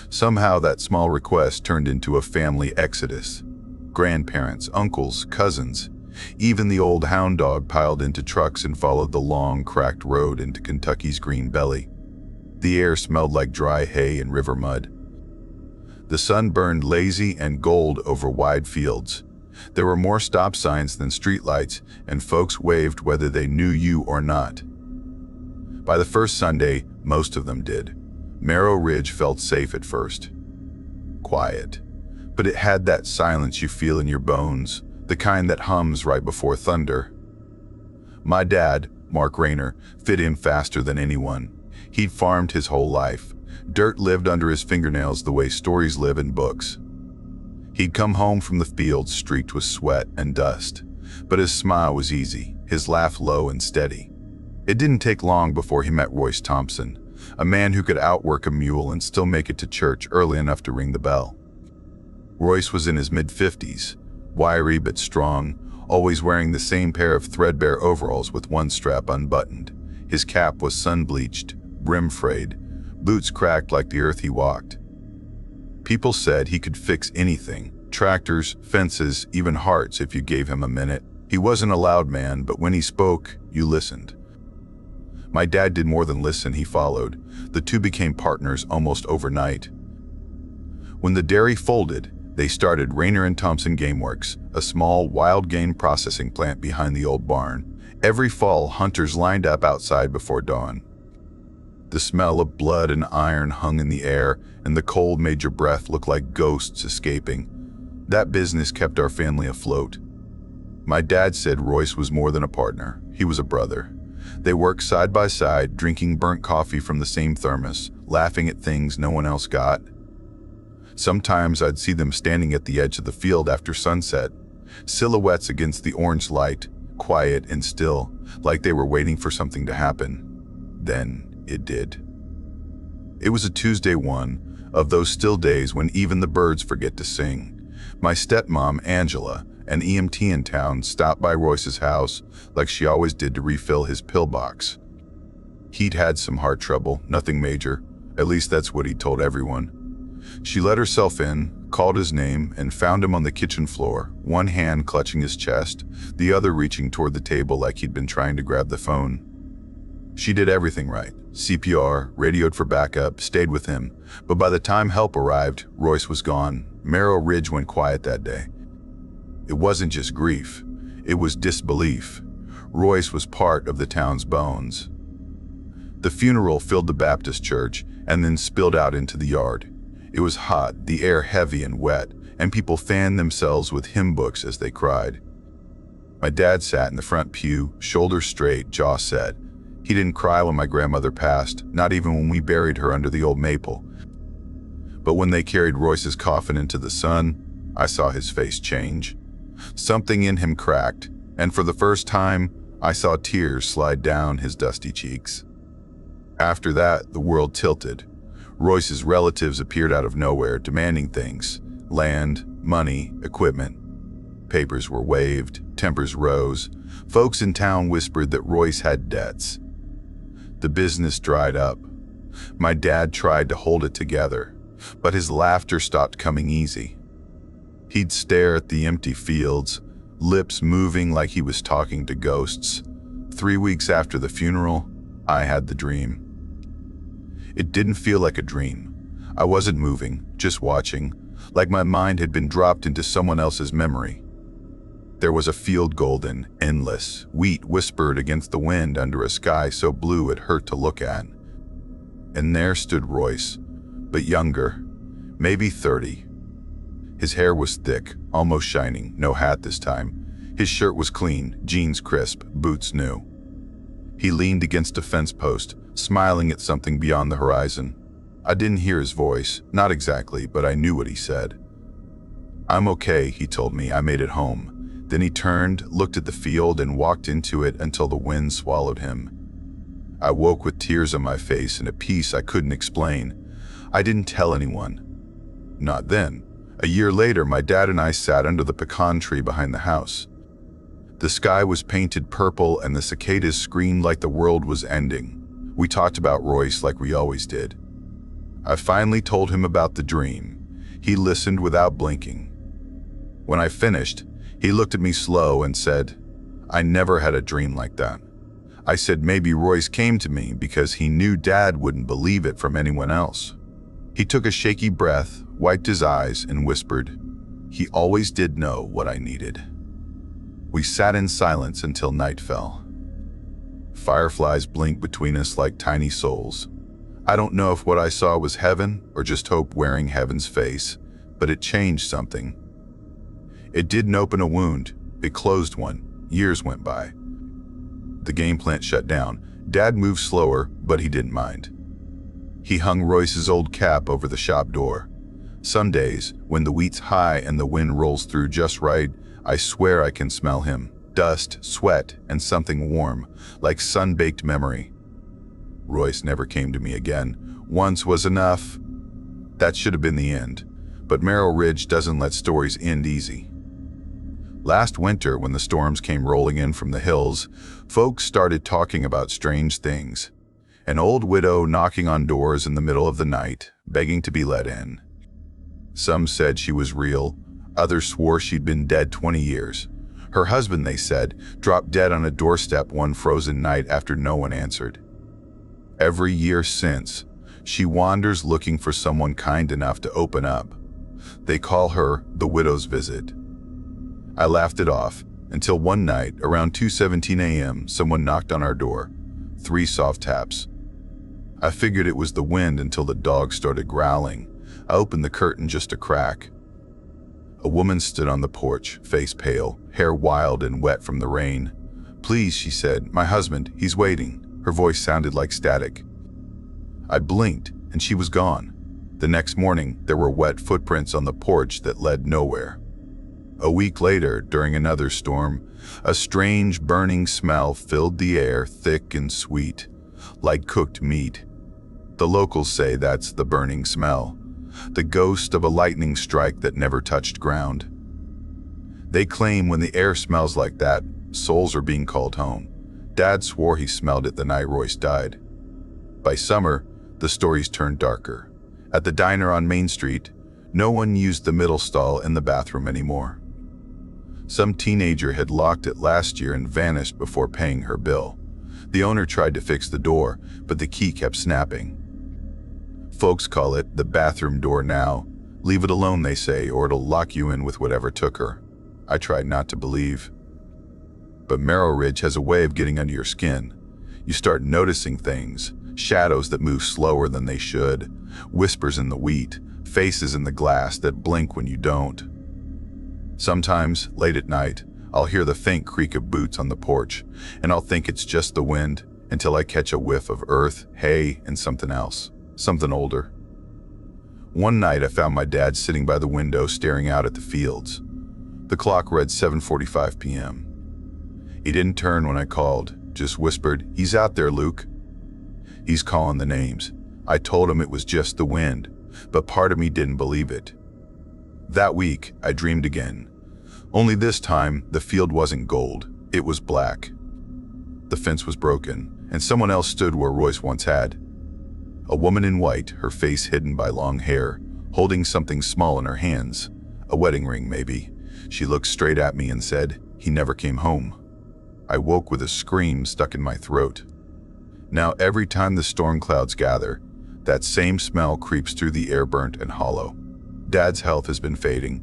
Somehow that small request turned into a family exodus. Grandparents, uncles, cousins, even the old hound dog piled into trucks and followed the long, cracked road into Kentucky's green belly. The air smelled like dry hay and river mud. The sun burned lazy and gold over wide fields. There were more stop signs than streetlights, and folks waved whether they knew you or not. By the first Sunday, most of them did. Merrill Ridge felt safe at first. Quiet. But it had that silence you feel in your bones, the kind that hums right before thunder. My dad, Mark Rayner, fit in faster than anyone. He'd farmed his whole life. Dirt lived under his fingernails the way stories live in books. He'd come home from the fields streaked with sweat and dust, but his smile was easy, his laugh low and steady. It didn't take long before he met Royce Thompson, a man who could outwork a mule and still make it to church early enough to ring the bell. Royce was in his mid-50s, wiry but strong, always wearing the same pair of threadbare overalls with one strap unbuttoned. His cap was sun-bleached, brim frayed, boots cracked like the earth he walked. People said he could fix anything, tractors, fences, even hearts if you gave him a minute. He wasn't a loud man, but when he spoke, you listened. My dad did more than listen, he followed. The two became partners almost overnight. When the dairy folded, they started Rayner and Thompson Game Works, a small wild game processing plant behind the old barn. Every fall, hunters lined up outside before dawn. The smell of blood and iron hung in the air, and the cold made your breath look like ghosts escaping. That business kept our family afloat. My dad said Royce was more than a partner. He was a brother. They worked side by side, drinking burnt coffee from the same thermos, laughing at things no one else got. Sometimes I'd see them standing at the edge of the field after sunset, silhouettes against the orange light, quiet and still, like they were waiting for something to happen. Then it did. It was a Tuesday, one of those still days when even the birds forget to sing. My stepmom, Angela, an EMT in town, stopped by Royce's house like she always did to refill his pillbox. He'd had some heart trouble, nothing major. At least that's what he told everyone. She let herself in, called his name, and found him on the kitchen floor, one hand clutching his chest, the other reaching toward the table like he'd been trying to grab the phone. She did everything right. CPR, radioed for backup, stayed with him. But by the time help arrived, Royce was gone. Merrill Ridge went quiet that day. It wasn't just grief. It was disbelief. Royce was part of the town's bones. The funeral filled the Baptist church and then spilled out into the yard. It was hot, the air heavy and wet, and people fanned themselves with hymn books as they cried. My dad sat in the front pew, shoulders straight, jaw set. He didn't cry when my grandmother passed, not even when we buried her under the old maple. But when they carried Royce's coffin into the sun, I saw his face change. Something in him cracked, and for the first time, I saw tears slide down his dusty cheeks. After that, the world tilted. Royce's relatives appeared out of nowhere, demanding things: land, money, equipment. Papers were waved, tempers rose. Folks in town whispered that Royce had debts. The business dried up. My dad tried to hold it together, but his laughter stopped coming easy. He'd stare at the empty fields, lips moving like he was talking to ghosts. 3 weeks after the funeral, I had the dream. It didn't feel like a dream. I wasn't moving, just watching, like my mind had been dropped into someone else's memory. There was a field golden, endless, wheat whispered against the wind under a sky so blue it hurt to look at. And there stood Royce, but younger, maybe 30. His hair was thick, almost shining, no hat this time. His shirt was clean, jeans crisp, boots new. He leaned against a fence post, smiling at something beyond the horizon. I didn't hear his voice, not exactly, but I knew what he said. "I'm okay," he told me. "I made it home." Then he turned, looked at the field, and walked into it until the wind swallowed him. I woke with tears on my face and a peace I couldn't explain. I didn't tell anyone. Not then. A year later, my dad and I sat under the pecan tree behind the house. The sky was painted purple and the cicadas screamed like the world was ending. We talked about Royce like we always did. I finally told him about the dream. He listened without blinking. When I finished, he looked at me slow and said, "I never had a dream like that." I said maybe Royce came to me because he knew Dad wouldn't believe it from anyone else. He took a shaky breath, wiped his eyes, and whispered, "He always did know what I needed." We sat in silence until night fell. Fireflies blinked between us like tiny souls. I don't know if what I saw was heaven or just hope wearing heaven's face, but it changed something. It didn't open a wound, it closed one. Years went by. The game plant shut down. Dad moved slower, but he didn't mind. He hung Royce's old cap over the shop door. Some days, when the wheat's high and the wind rolls through just right, I swear I can smell him. Dust, sweat, and something warm, like sun-baked memory. Royce never came to me again. Once was enough. That should have been the end. But Merrill Ridge doesn't let stories end easy. Last winter, when the storms came rolling in from the hills, folks started talking about strange things. An old widow knocking on doors in the middle of the night, begging to be let in. Some said she was real, others swore she'd been dead 20 years. Her husband, they said, dropped dead on a doorstep one frozen night after no one answered. Every year since, she wanders looking for someone kind enough to open up. They call her the widow's visit. I laughed it off until one night, around 2:17 a.m., someone knocked on our door. 3 soft taps. I figured it was the wind until the dog started growling. I opened the curtain just a crack. A woman stood on the porch, face pale, hair wild and wet from the rain. "Please," she said, "my husband, he's waiting." Her voice sounded like static. I blinked, and she was gone. The next morning, there were wet footprints on the porch that led nowhere. A week later, during another storm, a strange burning smell filled the air, thick and sweet, like cooked meat. The locals say that's the burning smell, the ghost of a lightning strike that never touched ground. They claim when the air smells like that, souls are being called home. Dad swore he smelled it the night Royce died. By summer, the stories turned darker. At the diner on Main Street, no one used the middle stall in the bathroom anymore. Some teenager had locked it last year and vanished before paying her bill. The owner tried to fix the door, but the key kept snapping. Folks call it the bathroom door now. Leave it alone, they say, or it'll lock you in with whatever took her. I tried not to believe. But Merrill Ridge has a way of getting under your skin. You start noticing things, shadows that move slower than they should, whispers in the wheat, faces in the glass that blink when you don't. Sometimes, late at night, I'll hear the faint creak of boots on the porch, and I'll think it's just the wind until I catch a whiff of earth, hay, and something else, something older. One night I found my dad sitting by the window staring out at the fields. The clock read 7:45 p.m. He didn't turn when I called, just whispered, "He's out there, Luke." He's calling the names. I told him it was just the wind, but part of me didn't believe it. That week, I dreamed again. Only this time, the field wasn't gold, it was black. The fence was broken, and someone else stood where Royce once had. A woman in white, her face hidden by long hair, holding something small in her hands. A wedding ring, maybe. She looked straight at me and said, "He never came home." I woke with a scream stuck in my throat. Now every time the storm clouds gather, that same smell creeps through the air, burnt and hollow. Dad's health has been fading.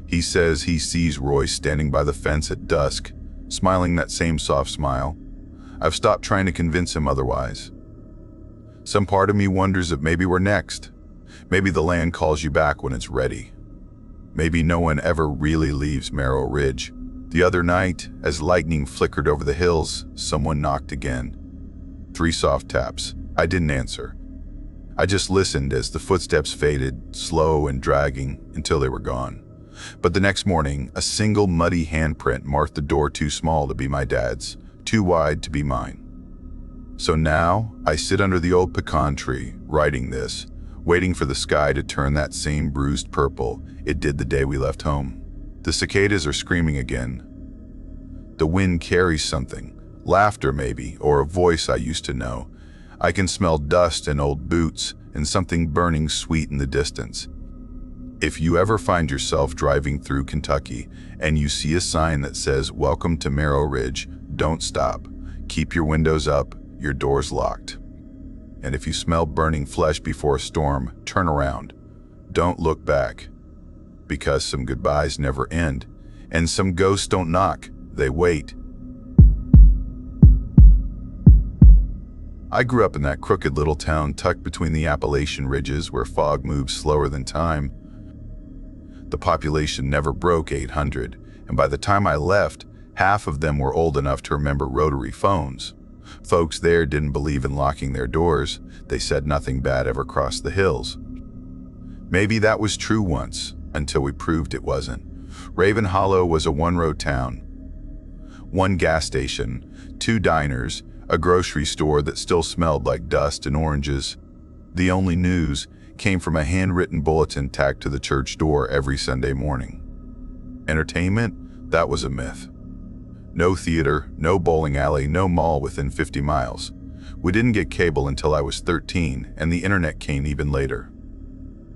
He says he sees Royce standing by the fence at dusk, smiling that same soft smile. I've stopped trying to convince him otherwise. Some part of me wonders if maybe we're next. Maybe the land calls you back when it's ready. Maybe no one ever really leaves Merrill Ridge. The other night, as lightning flickered over the hills, someone knocked again. 3 soft taps. I didn't answer. I just listened as the footsteps faded, slow and dragging, until they were gone. But the next morning, a single muddy handprint marked the door, too small to be my dad's, too wide to be mine. So now, I sit under the old pecan tree, writing this, waiting for the sky to turn that same bruised purple it did the day we left home. The cicadas are screaming again. The wind carries something, laughter maybe, or a voice I used to know. I can smell dust and old boots and something burning sweet in the distance. If you ever find yourself driving through Kentucky and you see a sign that says, "Welcome to Merrill Ridge," don't stop. Keep your windows up, your doors locked. And if you smell burning flesh before a storm, turn around. Don't look back. Because some goodbyes never end, and some ghosts don't knock, they wait. I grew up in that crooked little town tucked between the Appalachian ridges where fog moves slower than time. The population never broke 800, and by the time I left, half of them were old enough to remember rotary phones. Folks there didn't believe in locking their doors. They said nothing bad ever crossed the hills. Maybe that was true once, until we proved it wasn't. Raven Hollow was a one-road town. 1 gas station, 2 diners, a grocery store that still smelled like dust and oranges. The only news came from a handwritten bulletin tacked to the church door every Sunday morning. Entertainment? That was a myth. No theater, no bowling alley, no mall within 50 miles. We didn't get cable until I was 13, and the internet came even later.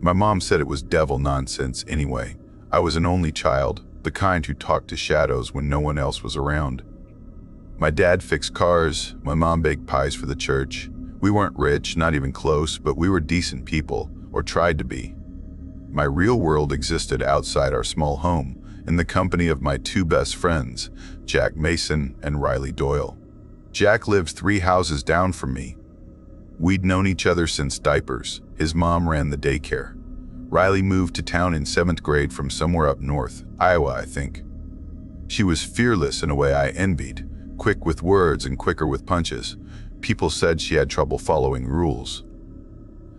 My mom said it was devil nonsense anyway. I was an only child, the kind who talked to shadows when no one else was around. My dad fixed cars, my mom baked pies for the church. We weren't rich, not even close, but we were decent people, or tried to be. My real world existed outside our small home, in the company of my two best friends, Jack Mason and Riley Doyle. Jack lived 3 houses down from me. We'd known each other since diapers. His mom ran the daycare. Riley moved to town in 7th grade from somewhere up north, Iowa, I think. She was fearless in a way I envied, quick with words and quicker with punches. People said she had trouble following rules.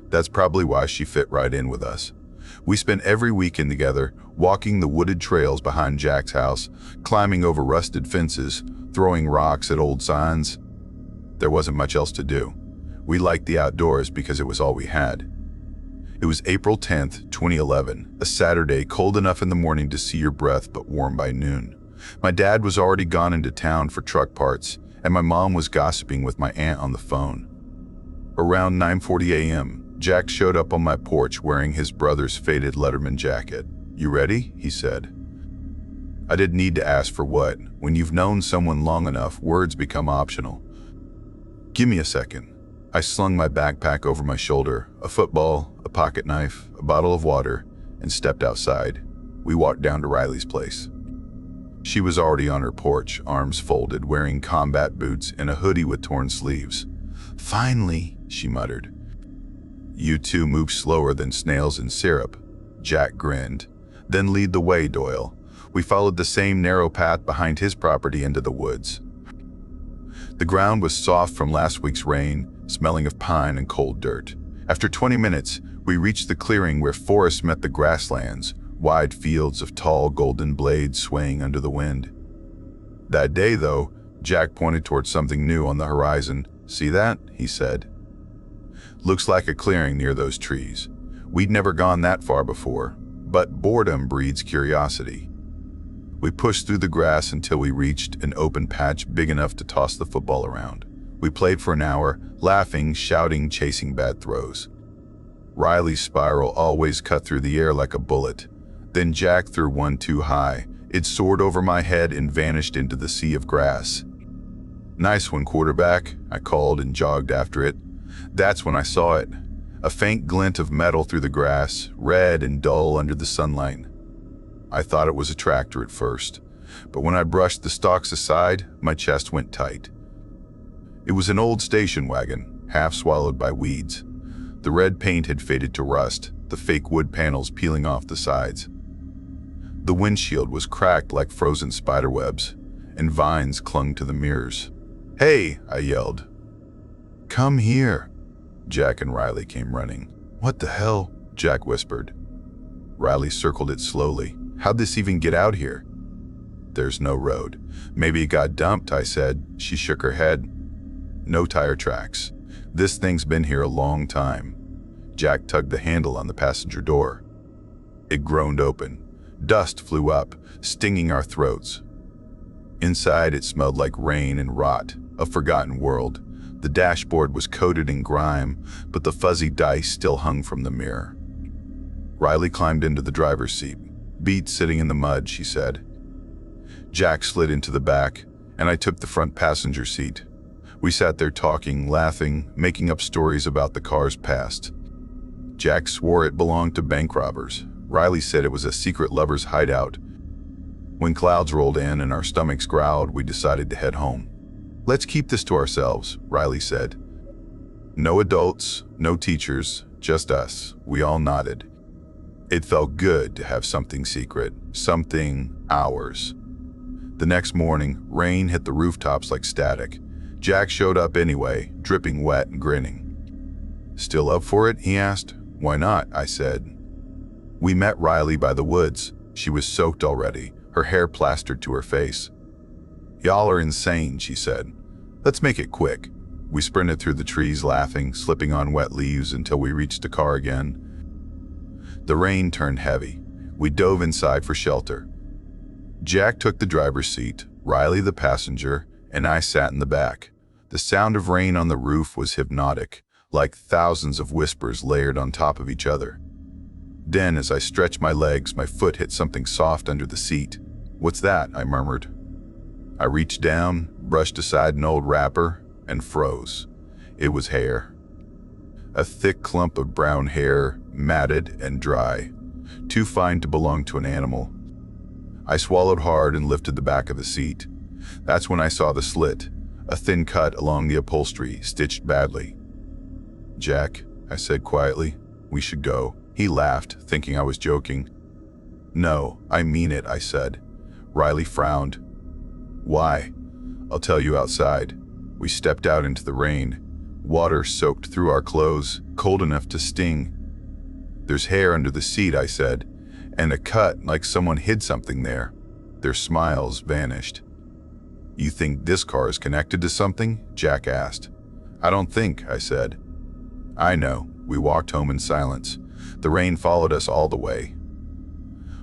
That's probably why she fit right in with us. We spent every weekend together, walking the wooded trails behind Jack's house, climbing over rusted fences, throwing rocks at old signs. There wasn't much else to do. We liked the outdoors because it was all we had. It was April 10th, 2011, a Saturday, cold enough in the morning to see your breath but warm by noon. My dad was already gone into town for truck parts, and my mom was gossiping with my aunt on the phone. Around 9:40 a.m., Jack showed up on my porch wearing his brother's faded Letterman jacket. "You ready?" he said. I didn't need to ask for what. When you've known someone long enough, words become optional. "Give me a second." I slung my backpack over my shoulder, a football, a pocket knife, a bottle of water, and stepped outside. We walked down to Riley's place. She was already on her porch, arms folded, wearing combat boots and a hoodie with torn sleeves. "Finally," she muttered. "You two move slower than snails in syrup." Jack grinned. "Then lead the way, Doyle." We followed the same narrow path behind his property into the woods. The ground was soft from last week's rain, smelling of pine and cold dirt. After 20 minutes, we reached the clearing where forest met the grasslands, wide fields of tall golden blades swaying under the wind. That day, though, Jack pointed towards something new on the horizon. "See that?" he said. "Looks like a clearing near those trees." We'd never gone that far before, but boredom breeds curiosity. We pushed through the grass until we reached an open patch big enough to toss the football around. We played for an hour, laughing, shouting, chasing bad throws. Riley's spiral always cut through the air like a bullet. Then Jack threw one too high. It soared over my head and vanished into the sea of grass. "Nice one, quarterback," I called and jogged after it. That's when I saw it. A faint glint of metal through the grass, red and dull under the sunlight. I thought it was a tractor at first, but when I brushed the stalks aside, my chest went tight. It was an old station wagon, half swallowed by weeds. The red paint had faded to rust, the fake wood panels peeling off the sides. The windshield was cracked like frozen spiderwebs, and vines clung to the mirrors. "Hey!" I yelled. "Come here!" Jack and Riley came running. "What the hell?" Jack whispered. Riley circled it slowly. "How'd this even get out here?" "There's no road." "Maybe it got dumped," I said. She shook her head. "No tire tracks. This thing's been here a long time." Jack tugged the handle on the passenger door. It groaned open. Dust flew up, stinging our throats. Inside, it smelled like rain and rot, a forgotten world. The dashboard was coated in grime, but the fuzzy dice still hung from the mirror. Riley climbed into the driver's seat. "Beat sitting in the mud," she said. Jack slid into the back, and I took the front passenger seat. We sat there talking, laughing, making up stories about the car's past. Jack swore it belonged to bank robbers. Riley said it was a secret lover's hideout. When clouds rolled in and our stomachs growled, we decided to head home. "Let's keep this to ourselves," Riley said. "No adults, no teachers, just us." We all nodded. It felt good to have something secret, something ours. The next morning, rain hit the rooftops like static. Jack showed up anyway, dripping wet and grinning. "Still up for it?" he asked. "Why not?" I said. We met Riley by the woods. She was soaked already, her hair plastered to her face. "Y'all are insane," she said. "Let's make it quick." We sprinted through the trees laughing, slipping on wet leaves until we reached the car again. The rain turned heavy. We dove inside for shelter. Jack took the driver's seat, Riley the passenger, and I sat in the back. The sound of rain on the roof was hypnotic, like thousands of whispers layered on top of each other. Then, as I stretched my legs, my foot hit something soft under the seat. "What's that?" I murmured. I reached down, brushed aside an old wrapper, and froze. It was hair. A thick clump of brown hair, matted and dry, too fine to belong to an animal. I swallowed hard and lifted the back of the seat. That's when I saw the slit, a thin cut along the upholstery, stitched badly. "Jack," I said quietly, "we should go." He laughed, thinking I was joking. "No, I mean it," I said. Riley frowned. "Why?" "I'll tell you outside." We stepped out into the rain. Water soaked through our clothes, cold enough to sting. "There's hair under the seat," I said, "and a cut like someone hid something there." Their smiles vanished. "You think this car is connected to something?" Jack asked. "I don't think," I said. "I know." We walked home in silence. The rain followed us all the way.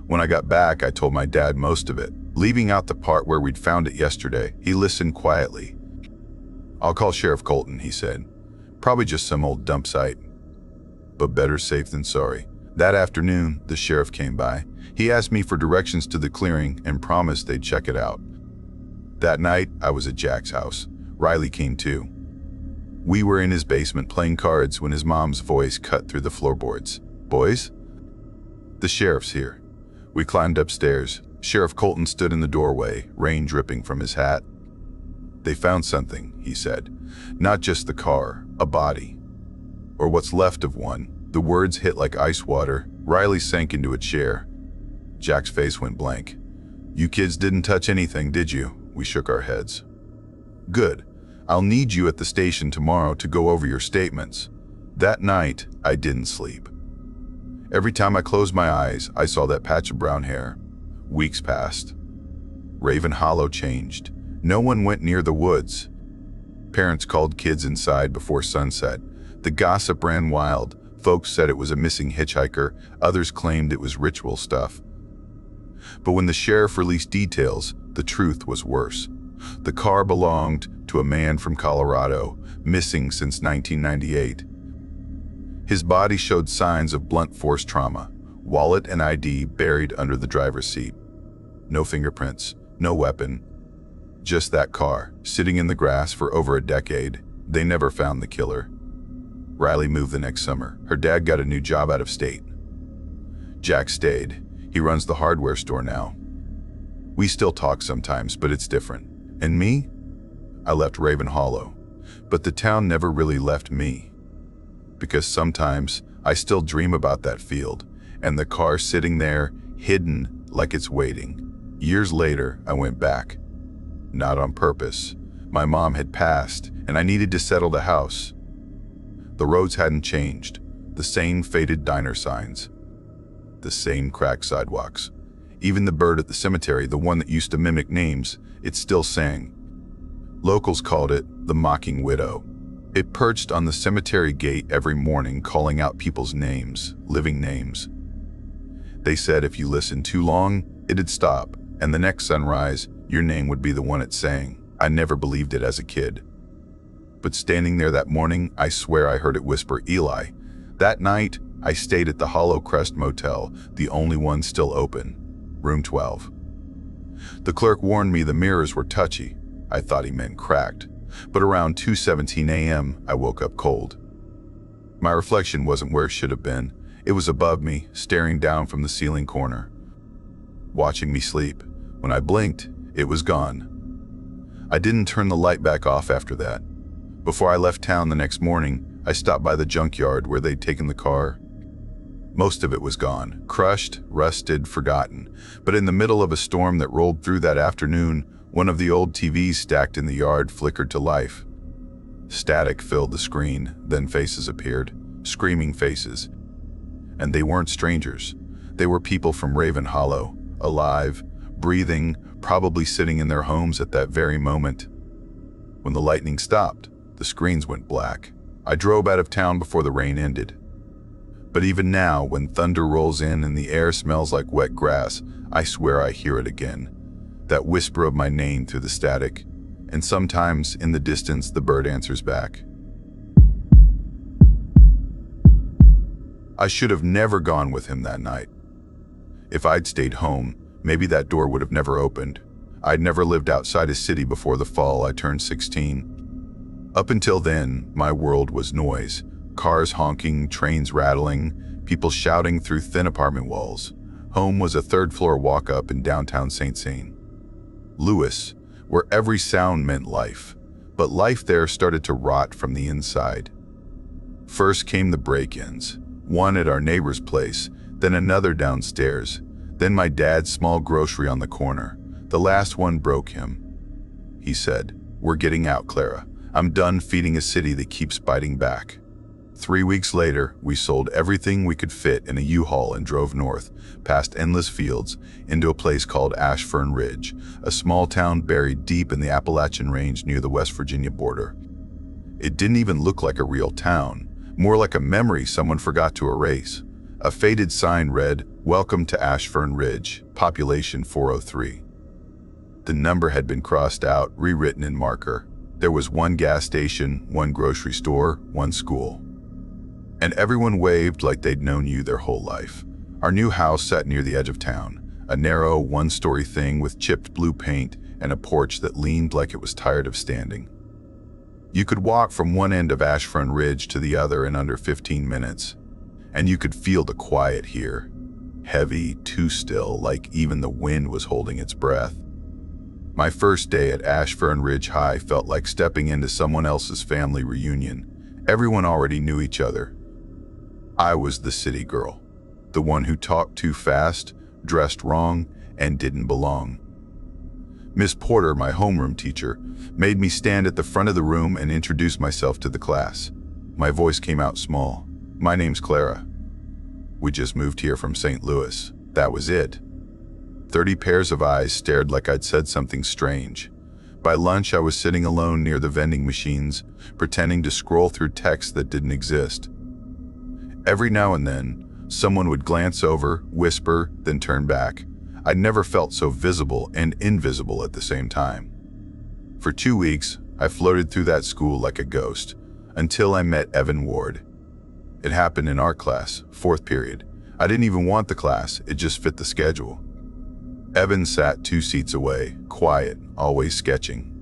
When I got back, I told my dad most of it, leaving out the part where we'd found it yesterday. He listened quietly. "I'll call Sheriff Colton," he said. "Probably just some old dump site. But better safe than sorry." That afternoon, the sheriff came by. He asked me for directions to the clearing and promised they'd check it out. That night, I was at Jack's house. Riley came too. We were in his basement playing cards when his mom's voice cut through the floorboards. "Boys?" "The sheriff's here." We climbed upstairs. Sheriff Colton stood in the doorway, rain dripping from his hat. "They found something," he said. "Not just the car, a body. Or what's left of one." The words hit like ice water. Riley sank into a chair. Jack's face went blank. "You kids didn't touch anything, did you?" We shook our heads. "Good. I'll need you at the station tomorrow to go over your statements." That night, I didn't sleep. Every time I closed my eyes, I saw that patch of brown hair. Weeks passed. Raven Hollow changed. No one went near the woods. Parents called kids inside before sunset. The gossip ran wild. Folks said it was a missing hitchhiker. Others claimed it was ritual stuff. But when the sheriff released details, the truth was worse. The car belonged to a man from Colorado, missing since 1998. His body showed signs of blunt force trauma, wallet and ID buried under the driver's seat. No fingerprints, no weapon, just that car, sitting in the grass for over a decade. They never found the killer. Riley moved the next summer. Her dad got a new job out of state. Jack stayed. He runs the hardware store now. We still talk sometimes, but it's different. And me? I left Raven Hollow, but the town never really left me. Because sometimes I still dream about that field and the car sitting there, hidden like it's waiting. Years later, I went back. Not on purpose. My mom had passed, and I needed to settle the house. The roads hadn't changed. The same faded diner signs. The same cracked sidewalks. Even the bird at the cemetery, the one that used to mimic names, it still sang. Locals called it the Mocking Widow. It perched on the cemetery gate every morning, calling out people's names, living names. They said if you listened too long, it'd stop, and the next sunrise, your name would be the one it sang. I never believed it as a kid. But standing there that morning, I swear I heard it whisper Eli. That night, I stayed at the Hollow Crest Motel, the only one still open, room 12. The clerk warned me the mirrors were touchy. I thought he meant cracked. But around 2:17 a.m., I woke up cold. My reflection wasn't where it should have been. It was above me, staring down from the ceiling corner, watching me sleep. When I blinked, it was gone. I didn't turn the light back off after that. Before I left town the next morning, I stopped by the junkyard where they'd taken the car. Most of it was gone, crushed, rusted, forgotten. But in the middle of a storm that rolled through that afternoon, one of the old TVs stacked in the yard flickered to life. Static filled the screen, then faces appeared, screaming faces. And they weren't strangers. They were people from Raven Hollow, alive, breathing, probably sitting in their homes at that very moment. When the lightning stopped, the screens went black. I drove out of town before the rain ended. But even now, when thunder rolls in and the air smells like wet grass, I swear I hear it again. That whisper of my name through the static, and sometimes in the distance the bird answers back. I should have never gone with him that night. If I'd stayed home, maybe that door would have never opened. I'd never lived outside a city before the fall I turned 16. Up until then, my world was noise. Cars honking, trains rattling, people shouting through thin apartment walls. Home was a third-floor walk-up in downtown St. Saint Louis, where every sound meant life. But life there started to rot from the inside. First came the break-ins, one at our neighbor's place, then another downstairs, then my dad's small grocery on the corner. The last one broke him. He said, "We're getting out, Clara. I'm done feeding a city that keeps biting back." 3 weeks later, we sold everything we could fit in a U-Haul and drove north, past endless fields, into a place called Ashfern Ridge, a small town buried deep in the Appalachian range near the West Virginia border. It didn't even look like a real town, more like a memory someone forgot to erase. A faded sign read, "Welcome to Ashfern Ridge, population 403. The number had been crossed out, rewritten in marker. There was one gas station, one grocery store, one school. And everyone waved like they'd known you their whole life. Our new house sat near the edge of town, a narrow, one-story thing with chipped blue paint and a porch that leaned like it was tired of standing. You could walk from one end of Ashfern Ridge to the other in under 15 minutes, and you could feel the quiet here. Heavy, too still, like even the wind was holding its breath. My first day at Ashfern Ridge High felt like stepping into someone else's family reunion. Everyone already knew each other. I was the city girl, the one who talked too fast, dressed wrong, and didn't belong. Miss Porter, my homeroom teacher, made me stand at the front of the room and introduce myself to the class. My voice came out small. "My name's Clara. We just moved here from St. Louis." That was it. 30 pairs of eyes stared like I'd said something strange. By lunch, I was sitting alone near the vending machines, pretending to scroll through texts that didn't exist. Every now and then, someone would glance over, whisper, then turn back. I'd never felt so visible and invisible at the same time. For 2 weeks, I floated through that school like a ghost, until I met Evan Ward. It happened in art class, 4th period. I didn't even want the class, it just fit the schedule. Evan sat 2 seats away, quiet, always sketching.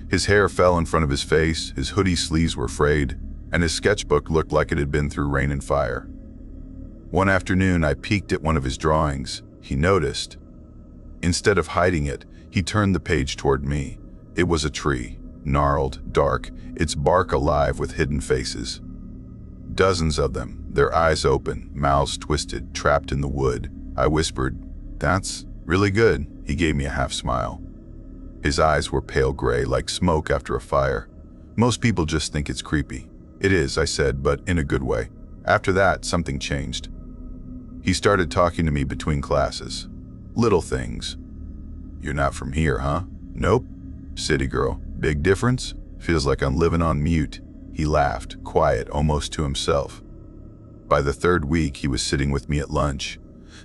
His hair fell in front of his face, his hoodie sleeves were frayed, and his sketchbook looked like it had been through rain and fire. One afternoon, I peeked at one of his drawings. He noticed. Instead of hiding it, he turned the page toward me. It was a tree, gnarled, dark, its bark alive with hidden faces. Dozens of them, their eyes open, mouths twisted, trapped in the wood. I whispered, "That's really good." He gave me a half smile. His eyes were pale gray, like smoke after a fire. "Most people just think it's creepy." "It is," I said, but in a good way. After that, something changed. He started talking to me between classes. Little things. "You're not from here, huh?" "Nope." "City girl. Big difference?" "Feels like I'm living on mute." He laughed, quiet, almost to himself. By the 3rd week, he was sitting with me at lunch.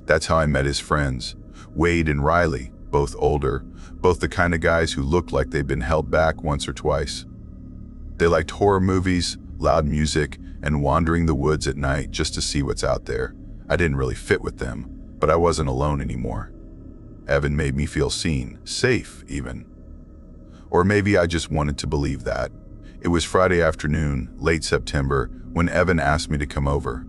That's how I met his friends. Wade and Riley, both older, both the kind of guys who looked like they'd been held back once or twice. They liked horror movies, loud music, and wandering the woods at night just to see what's out there. I didn't really fit with them, but I wasn't alone anymore. Evan made me feel seen, safe even. Or maybe I just wanted to believe that. It was Friday afternoon, late September, when Evan asked me to come over.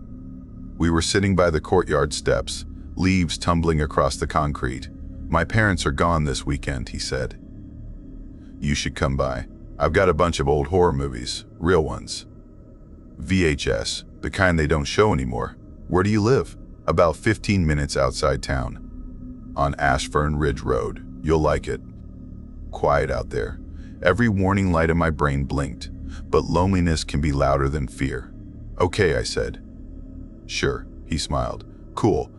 We were sitting by the courtyard steps, leaves tumbling across the concrete. "My parents are gone this weekend," he said. "You should come by. I've got a bunch of old horror movies, real ones. VHS, the kind they don't show anymore." "Where do you live?" "About 15 minutes outside town. On Ashfern Ridge Road. You'll like it. Quiet out there." Every warning light in my brain blinked, but loneliness can be louder than fear. "Okay," I said. "Sure," he smiled. "Cool.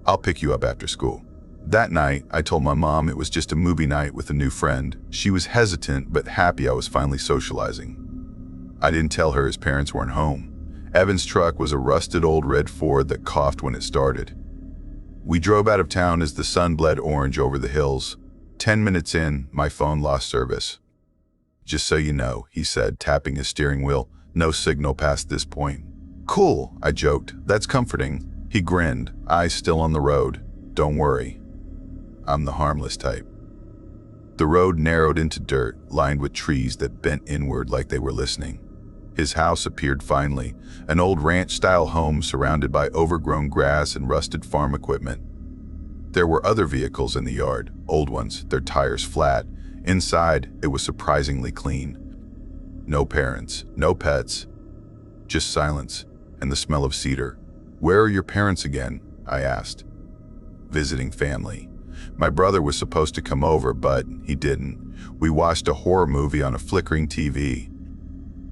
I'll pick you up after school." That night, I told my mom it was just a movie night with a new friend. She was hesitant, but happy I was finally socializing. I didn't tell her his parents weren't home. Evan's truck was a rusted old red Ford that coughed when it started. We drove out of town as the sun bled orange over the hills. 10 minutes in, my phone lost service. "Just so you know," he said, tapping his steering wheel, "no signal past this point." Cool, I joked. That's comforting. He grinned, eyes still on the road. Don't worry. I'm the harmless type. The road narrowed into dirt, lined with trees that bent inward like they were listening. His house appeared finally, an old ranch-style home surrounded by overgrown grass and rusted farm equipment. There were other vehicles in the yard, old ones, their tires flat. Inside, it was surprisingly clean. No parents, no pets, just silence and the smell of cedar. Where are your parents again? I asked. Visiting family. My brother was supposed to come over, but he didn't. We watched a horror movie on a flickering TV.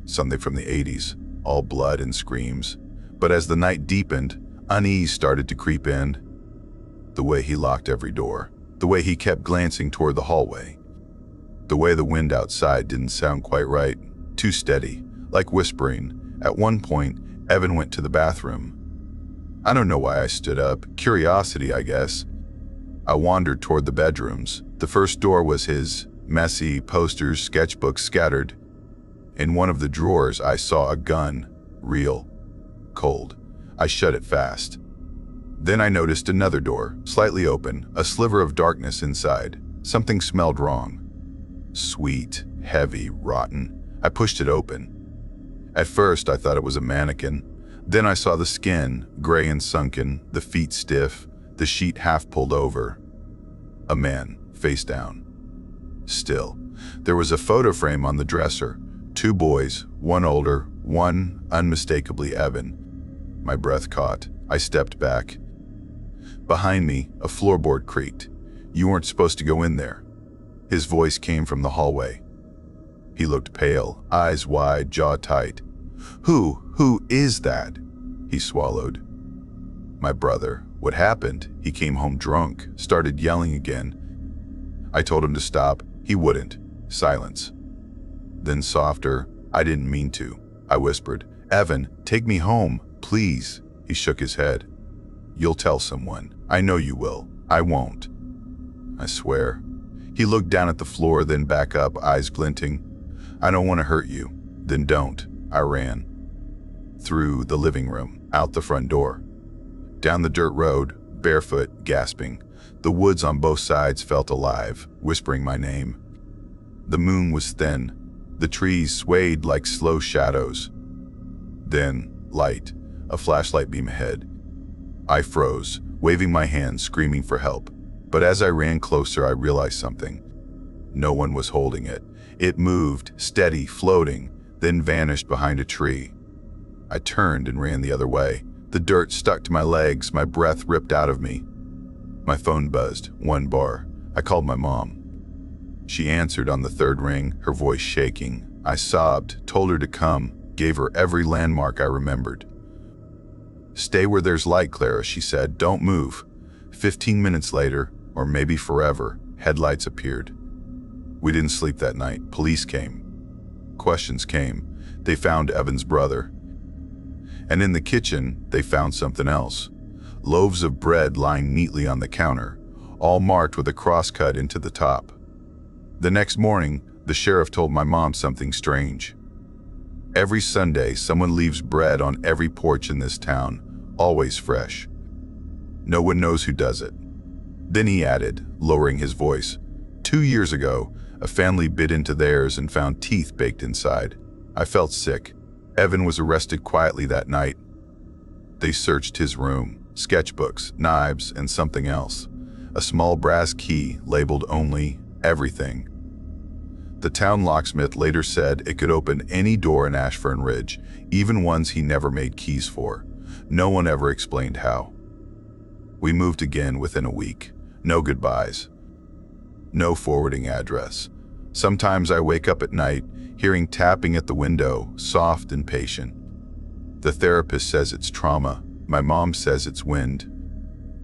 Something from the 80s, all blood and screams. But as the night deepened, unease started to creep in. The way he locked every door, the way he kept glancing toward the hallway, the way the wind outside didn't sound quite right, too steady, like whispering. At one point, Evan went to the bathroom. I don't know why I stood up, curiosity, I guess. I wandered toward the bedrooms. The first door was his, messy, posters, sketchbooks scattered. In one of the drawers, I saw a gun, real, cold. I shut it fast. Then I noticed another door, slightly open, a sliver of darkness inside. Something smelled wrong. Sweet, heavy, rotten. I pushed it open. At first, I thought it was a mannequin. Then I saw the skin, gray and sunken, the feet stiff, the sheet half pulled over. A man, face down. Still, there was a photo frame on the dresser. 2 boys, one older, one unmistakably Evan. My breath caught. I stepped back. Behind me, a floorboard creaked. You weren't supposed to go in there. His voice came from the hallway. He looked pale, eyes wide, jaw tight. Who is that? He swallowed. My brother. What happened? He came home drunk, started yelling again. I told him to stop. He wouldn't. Silence. Then softer, I didn't mean to. I whispered, Evan, take me home, please. He shook his head. You'll tell someone. I know you will. I won't. I swear. He looked down at the floor, then back up, eyes glinting. I don't want to hurt you. Then don't. I ran. Through the living room, out the front door. Down the dirt road, barefoot, gasping. The woods on both sides felt alive, whispering my name. The moon was thin. The trees swayed like slow shadows. Then, light, a flashlight beam ahead. I froze, waving my hands, screaming for help. But as I ran closer, I realized something. No one was holding it. It moved, steady, floating, then vanished behind a tree. I turned and ran the other way. The dirt stuck to my legs, my breath ripped out of me. My phone buzzed, 1 bar. I called my mom. She answered on the 3rd ring, her voice shaking. I sobbed, told her to come, gave her every landmark I remembered. Stay where there's light, Clara, she said. Don't move. 15 minutes later, or maybe forever, headlights appeared. We didn't sleep that night. Police came. Questions came. They found Evan's brother. And in the kitchen, they found something else. Loaves of bread lying neatly on the counter, all marked with a cross cut into the top. The next morning, the sheriff told my mom something strange. Every Sunday, someone leaves bread on every porch in this town, always fresh. No one knows who does it. Then he added, lowering his voice, 2 years ago, a family bit into theirs and found teeth baked inside. I felt sick. Evan was arrested quietly that night. They searched his room, sketchbooks, knives, and something else. A small brass key labeled only everything. The town locksmith later said it could open any door in Ashfern Ridge, even ones he never made keys for. No one ever explained how. We moved again within a week. No goodbyes. No forwarding address. Sometimes I wake up at night, hearing tapping at the window, soft and patient. The therapist says it's trauma. My mom says it's wind.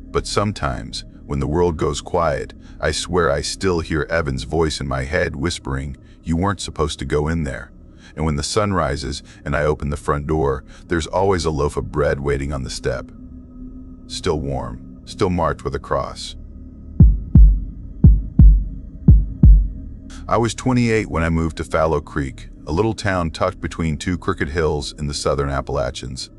But sometimes, when the world goes quiet, I swear I still hear Evan's voice in my head whispering, you weren't supposed to go in there. And when the sun rises and I open the front door, there's always a loaf of bread waiting on the step. Still warm, still marked with a cross. I was 28 when I moved to Fallow Creek, a little town tucked between 2 crooked hills in the southern Appalachians.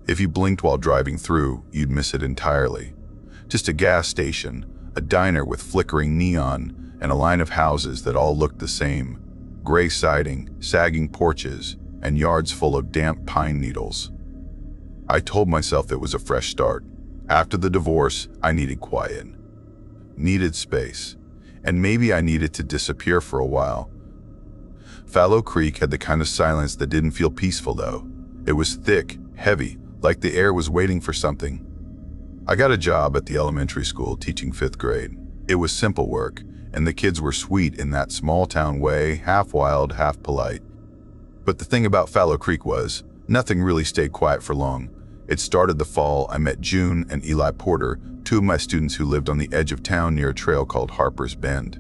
If you blinked while driving through, you'd miss it entirely. Just a gas station, a diner with flickering neon, and a line of houses that all looked the same. Gray siding, sagging porches, and yards full of damp pine needles. I told myself it was a fresh start. After the divorce, I needed quiet. Needed space. And maybe I needed to disappear for a while. Fallow Creek had the kind of silence that didn't feel peaceful though. It was thick, heavy, like the air was waiting for something. I got a job at the elementary school teaching 5th grade. It was simple work, and the kids were sweet in that small town way, half wild, half polite. But the thing about Fallow Creek was, nothing really stayed quiet for long. It started the fall. I met June and Eli Porter, 2 of my students who lived on the edge of town near a trail called Harper's Bend.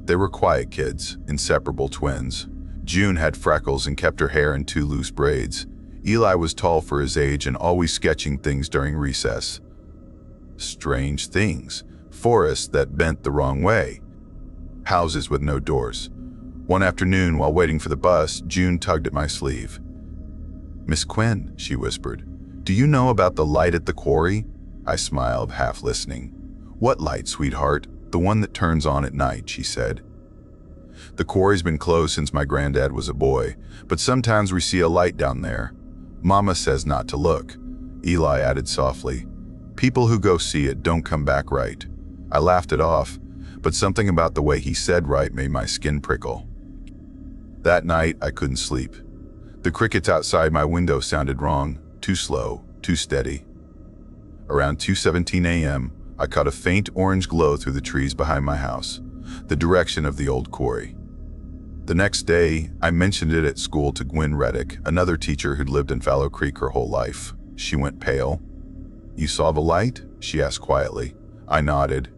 They were quiet kids, inseparable twins. June had freckles and kept her hair in 2 loose braids. Eli was tall for his age and always sketching things during recess. Strange things. Forests that bent the wrong way. Houses with no doors. One afternoon, while waiting for the bus, June tugged at my sleeve. "Miss Quinn," she whispered, "do you know about the light at the quarry?" I smiled, half listening. "What light, sweetheart?" "The one that turns on at night," she said. "The quarry's been closed since my granddad was a boy, but sometimes we see a light down there. Mama says not to look." Eli added softly, "People who go see it don't come back right." I laughed it off, but something about the way he said right made my skin prickle. That night, I couldn't sleep. The crickets outside my window sounded wrong, too slow, too steady. Around 2:17 a.m., I caught a faint orange glow through the trees behind my house, the direction of the old quarry. The next day, I mentioned it at school to Gwen Reddick, another teacher who'd lived in Fallow Creek her whole life. She went pale. "You saw the light?" she asked quietly. I nodded.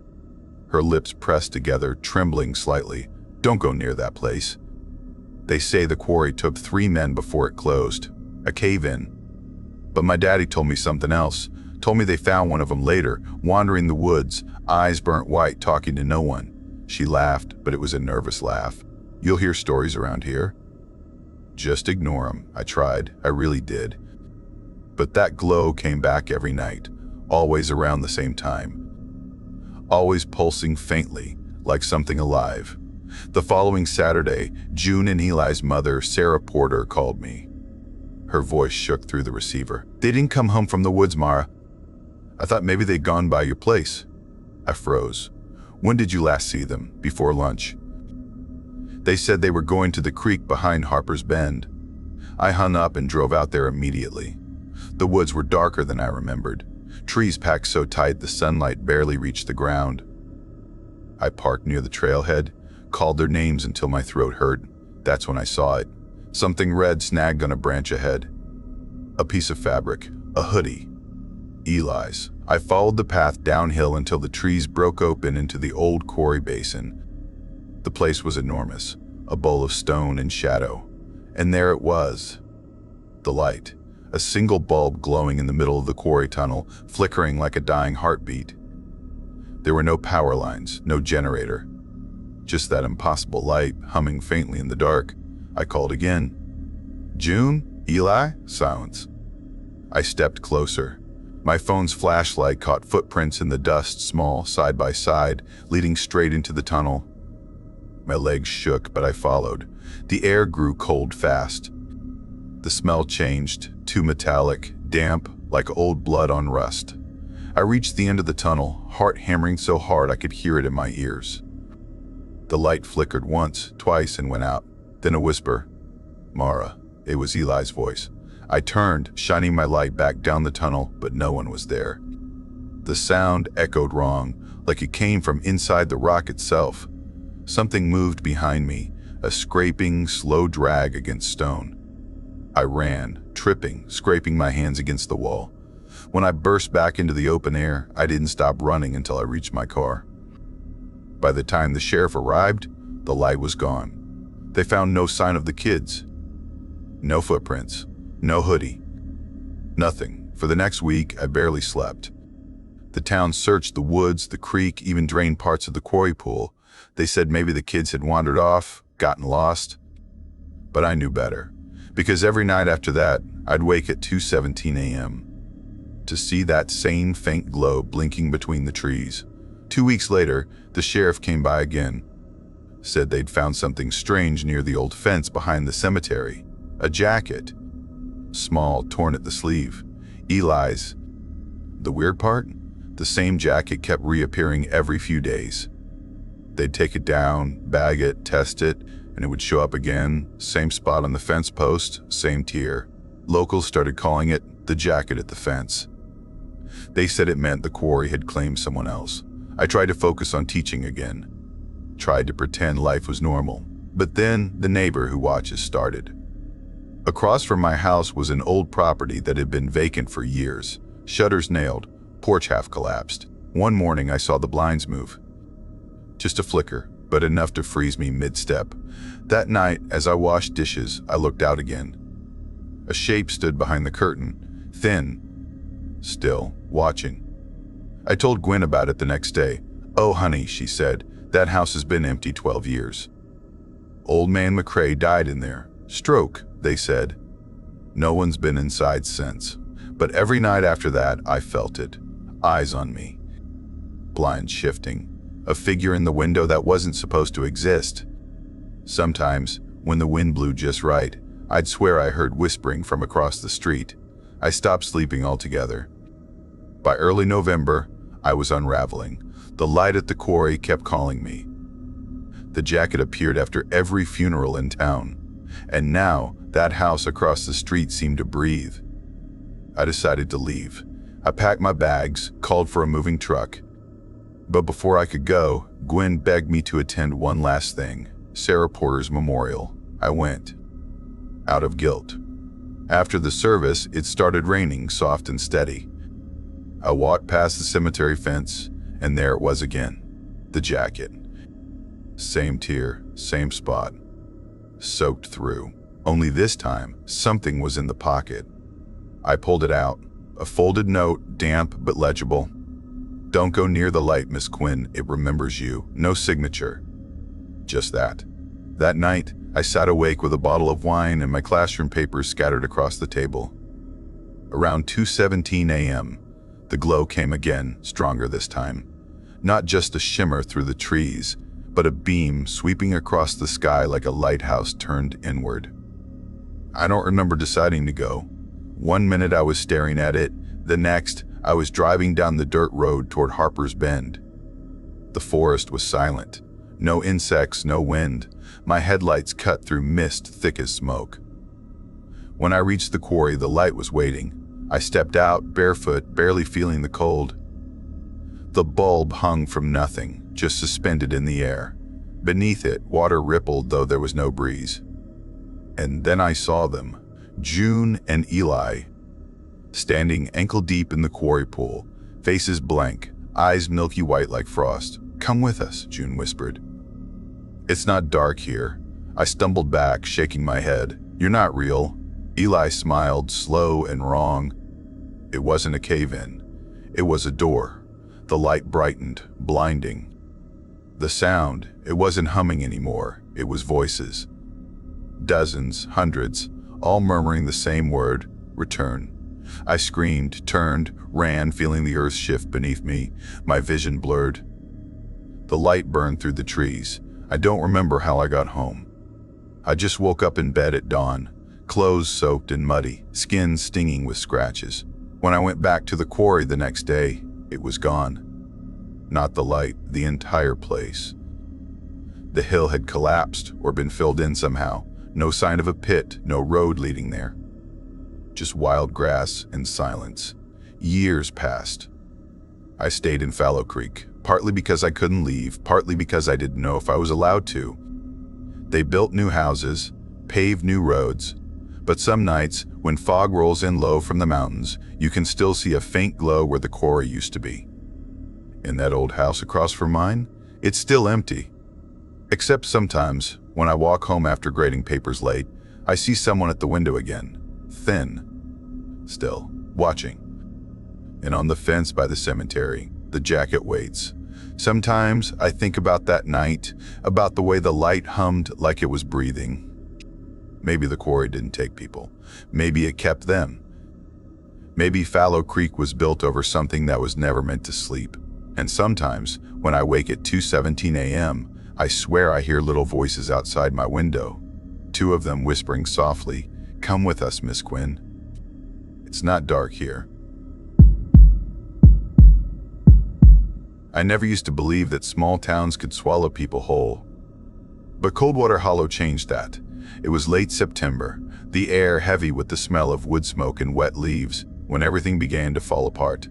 Her lips pressed together, trembling slightly. "Don't go near that place. They say the quarry took 3 men before it closed. A cave-in. But my daddy told me something else. Told me they found one of them later, wandering the woods, eyes burnt white, talking to no one." She laughed, but it was a nervous laugh. "You'll hear stories around here." "Just ignore them." I tried. I really did. But that glow came back every night, always around the same time. Always pulsing faintly, like something alive. The following Saturday, June and Eli's mother, Sarah Porter, called me. Her voice shook through the receiver. "They didn't come home from the woods, Mara. I thought maybe they'd gone by your place." I froze. "When did you last see them?" "Before lunch." "They said they were going to the creek behind Harper's Bend." I hung up and drove out there immediately. The woods were darker than I remembered. Trees packed so tight the sunlight barely reached the ground. I parked near the trailhead, called their names until my throat hurt. That's when I saw it. Something red snagged on a branch ahead. A piece of fabric, a hoodie. Eli's. I followed the path downhill until the trees broke open into the old quarry basin. The place was enormous, a bowl of stone and shadow. And there it was. The light. A single bulb glowing in the middle of the quarry tunnel, flickering like a dying heartbeat. There were no power lines, no generator. Just that impossible light, humming faintly in the dark. I called again. "June? Eli?" Silence. I stepped closer. My phone's flashlight caught footprints in the dust, small, side by side, leading straight into the tunnel. My legs shook, but I followed. The air grew cold fast. The smell changed, too metallic, damp, like old blood on rust. I reached the end of the tunnel, heart hammering so hard I could hear it in my ears. The light flickered once, twice, and went out. Then a whisper. "Mara." It was Eli's voice. I turned, shining my light back down the tunnel, but no one was there. The sound echoed wrong, like it came from inside the rock itself. Something moved behind me, a scraping, slow drag against stone. I ran, tripping, scraping my hands against the wall. When I burst back into the open air, I didn't stop running until I reached my car. By the time the sheriff arrived, the light was gone. They found no sign of the kids. No footprints, no hoodie. Nothing. For the next week, I barely slept. The town searched the woods, the creek, even drained parts of the quarry pool. They said maybe the kids had wandered off, gotten lost. But I knew better. Because every night after that, I'd wake at 2:17 a.m. to see that same faint glow blinking between the trees. 2 weeks later, the sheriff came by again. Said they'd found something strange near the old fence behind the cemetery. A jacket. Small, torn at the sleeve. Eli's. The weird part? The same jacket kept reappearing every few days. They'd take it down, bag it, test it, and it would show up again. Same spot on the fence post, same tier. Locals started calling it the jacket at the fence. They said it meant the quarry had claimed someone else. I tried to focus on teaching again. Tried to pretend life was normal. But then the neighbor who watches started. Across from my house was an old property that had been vacant for years. Shutters nailed, porch half collapsed. One morning I saw the blinds move. Just a flicker, but enough to freeze me mid-step. That night, as I washed dishes, I looked out again. A shape stood behind the curtain, thin, still, watching. I told Gwen about it the next day. "Oh, honey," she said, "that house has been empty 12 years. Old man McCrae died in there. Stroke, they said. No one's been inside since. But every night after that, I felt it. Eyes on me. Blinds shifting. A figure in the window that wasn't supposed to exist. Sometimes, when the wind blew just right, I'd swear I heard whispering from across the street. I stopped sleeping altogether. By early November, I was unraveling. The light at the quarry kept calling me. The jacket appeared after every funeral in town. And now, that house across the street seemed to breathe. I decided to leave. I packed my bags, called for a moving truck. But before I could go, Gwen begged me to attend one last thing, Sarah Porter's memorial. I went. Out of guilt. After the service, it started raining, soft and steady. I walked past the cemetery fence, and there it was again. The jacket. Same tier, same spot. Soaked through. Only this time, something was in the pocket. I pulled it out. A folded note, damp but legible. "Don't go near the light, Miss Quinn. It remembers you." No signature. Just that. That night, I sat awake with a bottle of wine and my classroom papers scattered across the table. Around 2:17 a.m., the glow came again, stronger this time. Not just a shimmer through the trees, but a beam sweeping across the sky like a lighthouse turned inward. I don't remember deciding to go. One minute I was staring at it, the next I was driving down the dirt road toward Harper's Bend. The forest was silent. No insects, no wind. My headlights cut through mist thick as smoke. When I reached the quarry, the light was waiting. I stepped out, barefoot, barely feeling the cold. The bulb hung from nothing, just suspended in the air. Beneath it, water rippled, though there was no breeze. And then I saw them, June and Eli, standing ankle-deep in the quarry pool, faces blank, eyes milky white like frost. "Come with us," June whispered. "It's not dark here." I stumbled back, shaking my head. "You're not real." Eli smiled, slow and wrong. It wasn't a cave-in. It was a door. The light brightened, blinding. The sound, it wasn't humming anymore. It was voices. Dozens, hundreds, all murmuring the same word, "Return." I screamed, turned, ran, feeling the earth shift beneath me, my vision blurred. The light burned through the trees. I don't remember how I got home. I just woke up in bed at dawn, clothes soaked and muddy, skin stinging with scratches. When I went back to the quarry the next day, it was gone. Not the light, the entire place. The hill had collapsed or been filled in somehow. No sign of a pit, no road leading there. Just wild grass and silence. Years passed. I stayed in Fallow Creek, partly because I couldn't leave, partly because I didn't know if I was allowed to. They built new houses, paved new roads, but some nights, when fog rolls in low from the mountains, you can still see a faint glow where the quarry used to be. In that old house across from mine, it's still empty. Except sometimes, when I walk home after grading papers late, I see someone at the window again, thin, still, watching. And on the fence by the cemetery, the jacket waits. Sometimes I think about that night, about the way the light hummed like it was breathing. Maybe the quarry didn't take people. Maybe it kept them. Maybe Fallow Creek was built over something that was never meant to sleep. And sometimes, when I wake at 2:17 a.m., I swear I hear little voices outside my window. 2 of them whispering softly, "Come with us, Miss Quinn. It's not dark here." I never used to believe that small towns could swallow people whole. But Coldwater Hollow changed that. It was late September, the air heavy with the smell of wood smoke and wet leaves, when everything began to fall apart.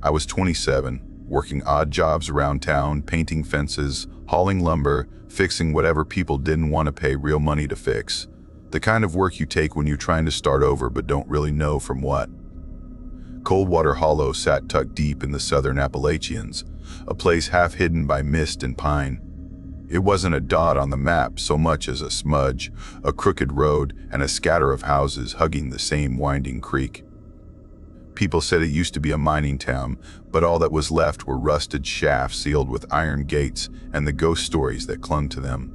I was 27, working odd jobs around town, painting fences, hauling lumber, fixing whatever people didn't want to pay real money to fix. The kind of work you take when you're trying to start over but don't really know from what. Coldwater Hollow sat tucked deep in the southern Appalachians, a place half hidden by mist and pine. It wasn't a dot on the map so much as a smudge, a crooked road, and a scatter of houses hugging the same winding creek. People said it used to be a mining town, but all that was left were rusted shafts sealed with iron gates and the ghost stories that clung to them.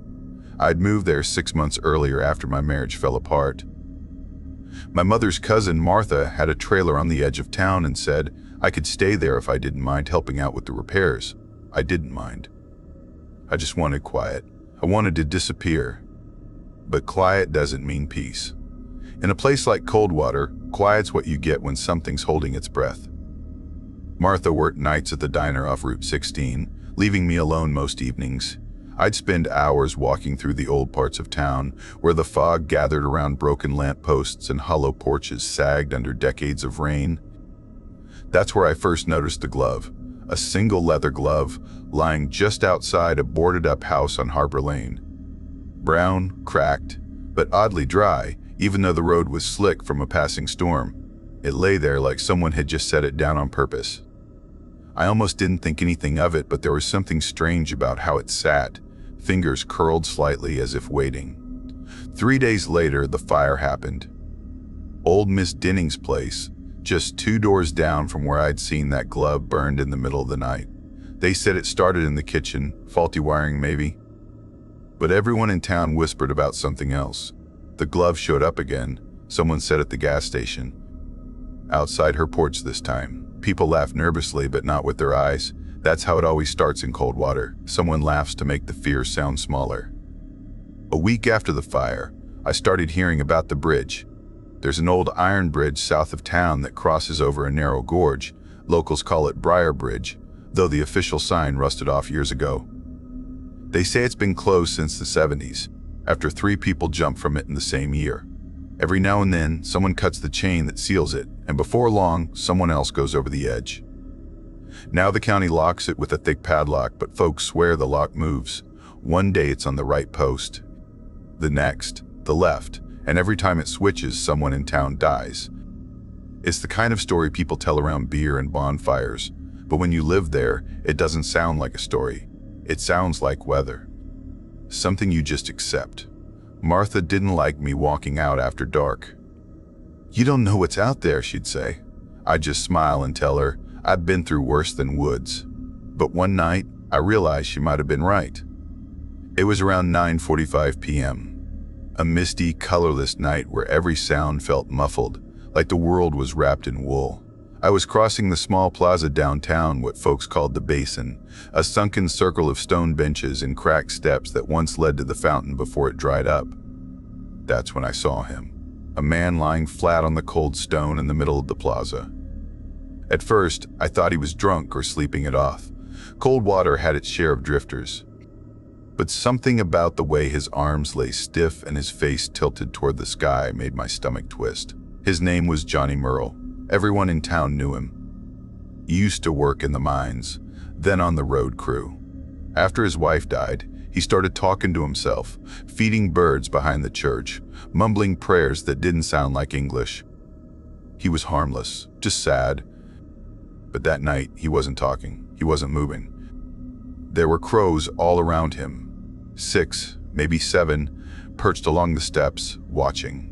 I'd moved there 6 months earlier after my marriage fell apart. My mother's cousin Martha had a trailer on the edge of town and said I could stay there if I didn't mind helping out with the repairs. I didn't mind. I just wanted quiet. I wanted to disappear. But quiet doesn't mean peace. In a place like Coldwater, quiet's what you get when something's holding its breath. Martha worked nights at the diner off Route 16, leaving me alone most evenings. I'd spend hours walking through the old parts of town, where the fog gathered around broken lampposts and hollow porches sagged under decades of rain. That's where I first noticed the glove, a single leather glove lying just outside a boarded-up house on Harbor Lane. Brown, cracked, but oddly dry, even though the road was slick from a passing storm. It lay there like someone had just set it down on purpose. I almost didn't think anything of it, but there was something strange about how it sat, fingers curled slightly as if waiting. 3 days later, the fire happened. Old Miss Denning's place, just 2 doors down from where I'd seen that glove, burned in the middle of the night. They said it started in the kitchen, faulty wiring maybe. But everyone in town whispered about something else. The glove showed up again, someone said at the gas station. Outside her porch this time. People laughed nervously, but not with their eyes. That's how it always starts in Coldwater. Someone laughs to make the fear sound smaller. A week after the fire, I started hearing about the bridge. There's an old iron bridge south of town that crosses over a narrow gorge. Locals call it Briar Bridge, though the official sign rusted off years ago. They say it's been closed since the 70s, after 3 people jumped from it in the same year. Every now and then, someone cuts the chain that seals it, and before long, someone else goes over the edge. Now the county locks it with a thick padlock, but folks swear the lock moves. One day it's on the right post, the next, the left, and every time it switches, someone in town dies. It's the kind of story people tell around beer and bonfires, but when you live there, it doesn't sound like a story. It sounds like weather. Something you just accept. Martha didn't like me walking out after dark. "You don't know what's out there," she'd say. I'd just smile and tell her I'd been through worse than woods. But one night, I realized she might have been right. It was around 9:45 p.m. A misty, colorless night where every sound felt muffled, like the world was wrapped in wool. I was crossing the small plaza downtown, what folks called the Basin, a sunken circle of stone benches and cracked steps that once led to the fountain before it dried up. That's when I saw him, a man lying flat on the cold stone in the middle of the plaza. At first, I thought he was drunk or sleeping it off. Coldwater had its share of drifters. But something about the way his arms lay stiff and his face tilted toward the sky made my stomach twist. His name was Johnny Merle. Everyone in town knew him. He used to work in the mines, then on the road crew. After his wife died, he started talking to himself, feeding birds behind the church, mumbling prayers that didn't sound like English. He was harmless, just sad. But that night, he wasn't talking, he wasn't moving. There were crows all around him, 6, maybe 7, perched along the steps, watching.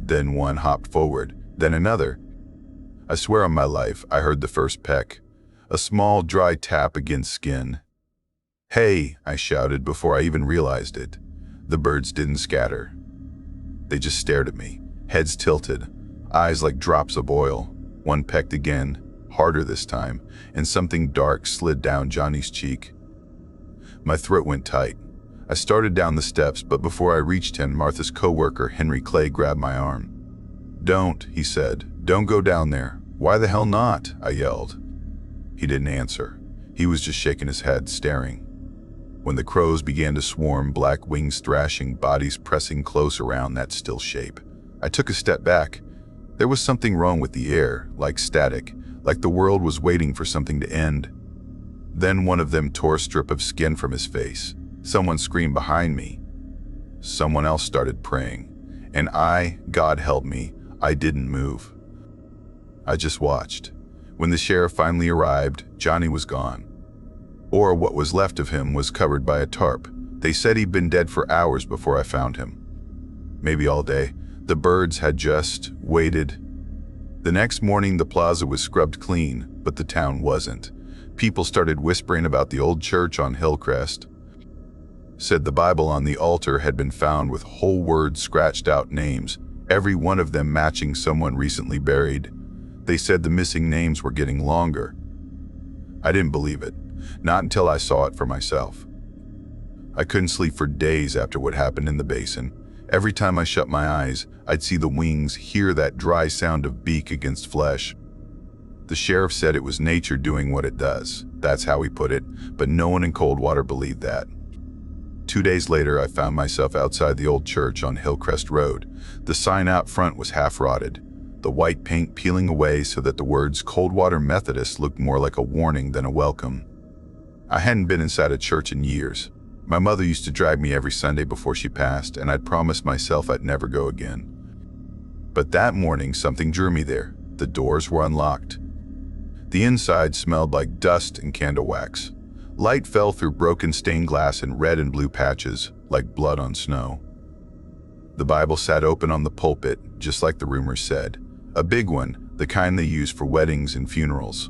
Then one hopped forward, then another. I swear on my life, I heard the first peck, a small, dry tap against skin. "Hey," I shouted before I even realized it. The birds didn't scatter. They just stared at me, heads tilted, eyes like drops of oil. One pecked again, harder this time, and something dark slid down Johnny's cheek. My throat went tight. I started down the steps, but before I reached him, Martha's co-worker, Henry Clay, grabbed my arm. "Don't," he said. "Don't go down there." "Why the hell not?" I yelled. He didn't answer. He was just shaking his head, staring. When the crows began to swarm, black wings thrashing, bodies pressing close around that still shape, I took a step back. There was something wrong with the air, like static, like the world was waiting for something to end. Then one of them tore a strip of skin from his face. Someone screamed behind me. Someone else started praying. And God held me, I didn't move. I just watched. When the sheriff finally arrived, Johnny was gone. Or what was left of him was covered by a tarp. They said he'd been dead for hours before I found him. Maybe all day. The birds had just waited. The next morning the plaza was scrubbed clean, but the town wasn't. People started whispering about the old church on Hillcrest. Said the Bible on the altar had been found with whole words scratched out names, every one of them matching someone recently buried. They said the missing names were getting longer. I didn't believe it, not until I saw it for myself. I couldn't sleep for days after what happened in the basin. Every time I shut my eyes, I'd see the wings, hear that dry sound of beak against flesh. The sheriff said it was nature doing what it does. That's how he put it, but no one in Coldwater believed that. 2 days later, I found myself outside the old church on Hillcrest Road. The sign out front was half rotted, the white paint peeling away so that the words Coldwater Methodist looked more like a warning than a welcome. I hadn't been inside a church in years. My mother used to drag me every Sunday before she passed, and I'd promised myself I'd never go again. But that morning, something drew me there. The doors were unlocked. The inside smelled like dust and candle wax. Light fell through broken stained glass in red and blue patches, like blood on snow. The Bible sat open on the pulpit, just like the rumors said. A big one, the kind they use for weddings and funerals.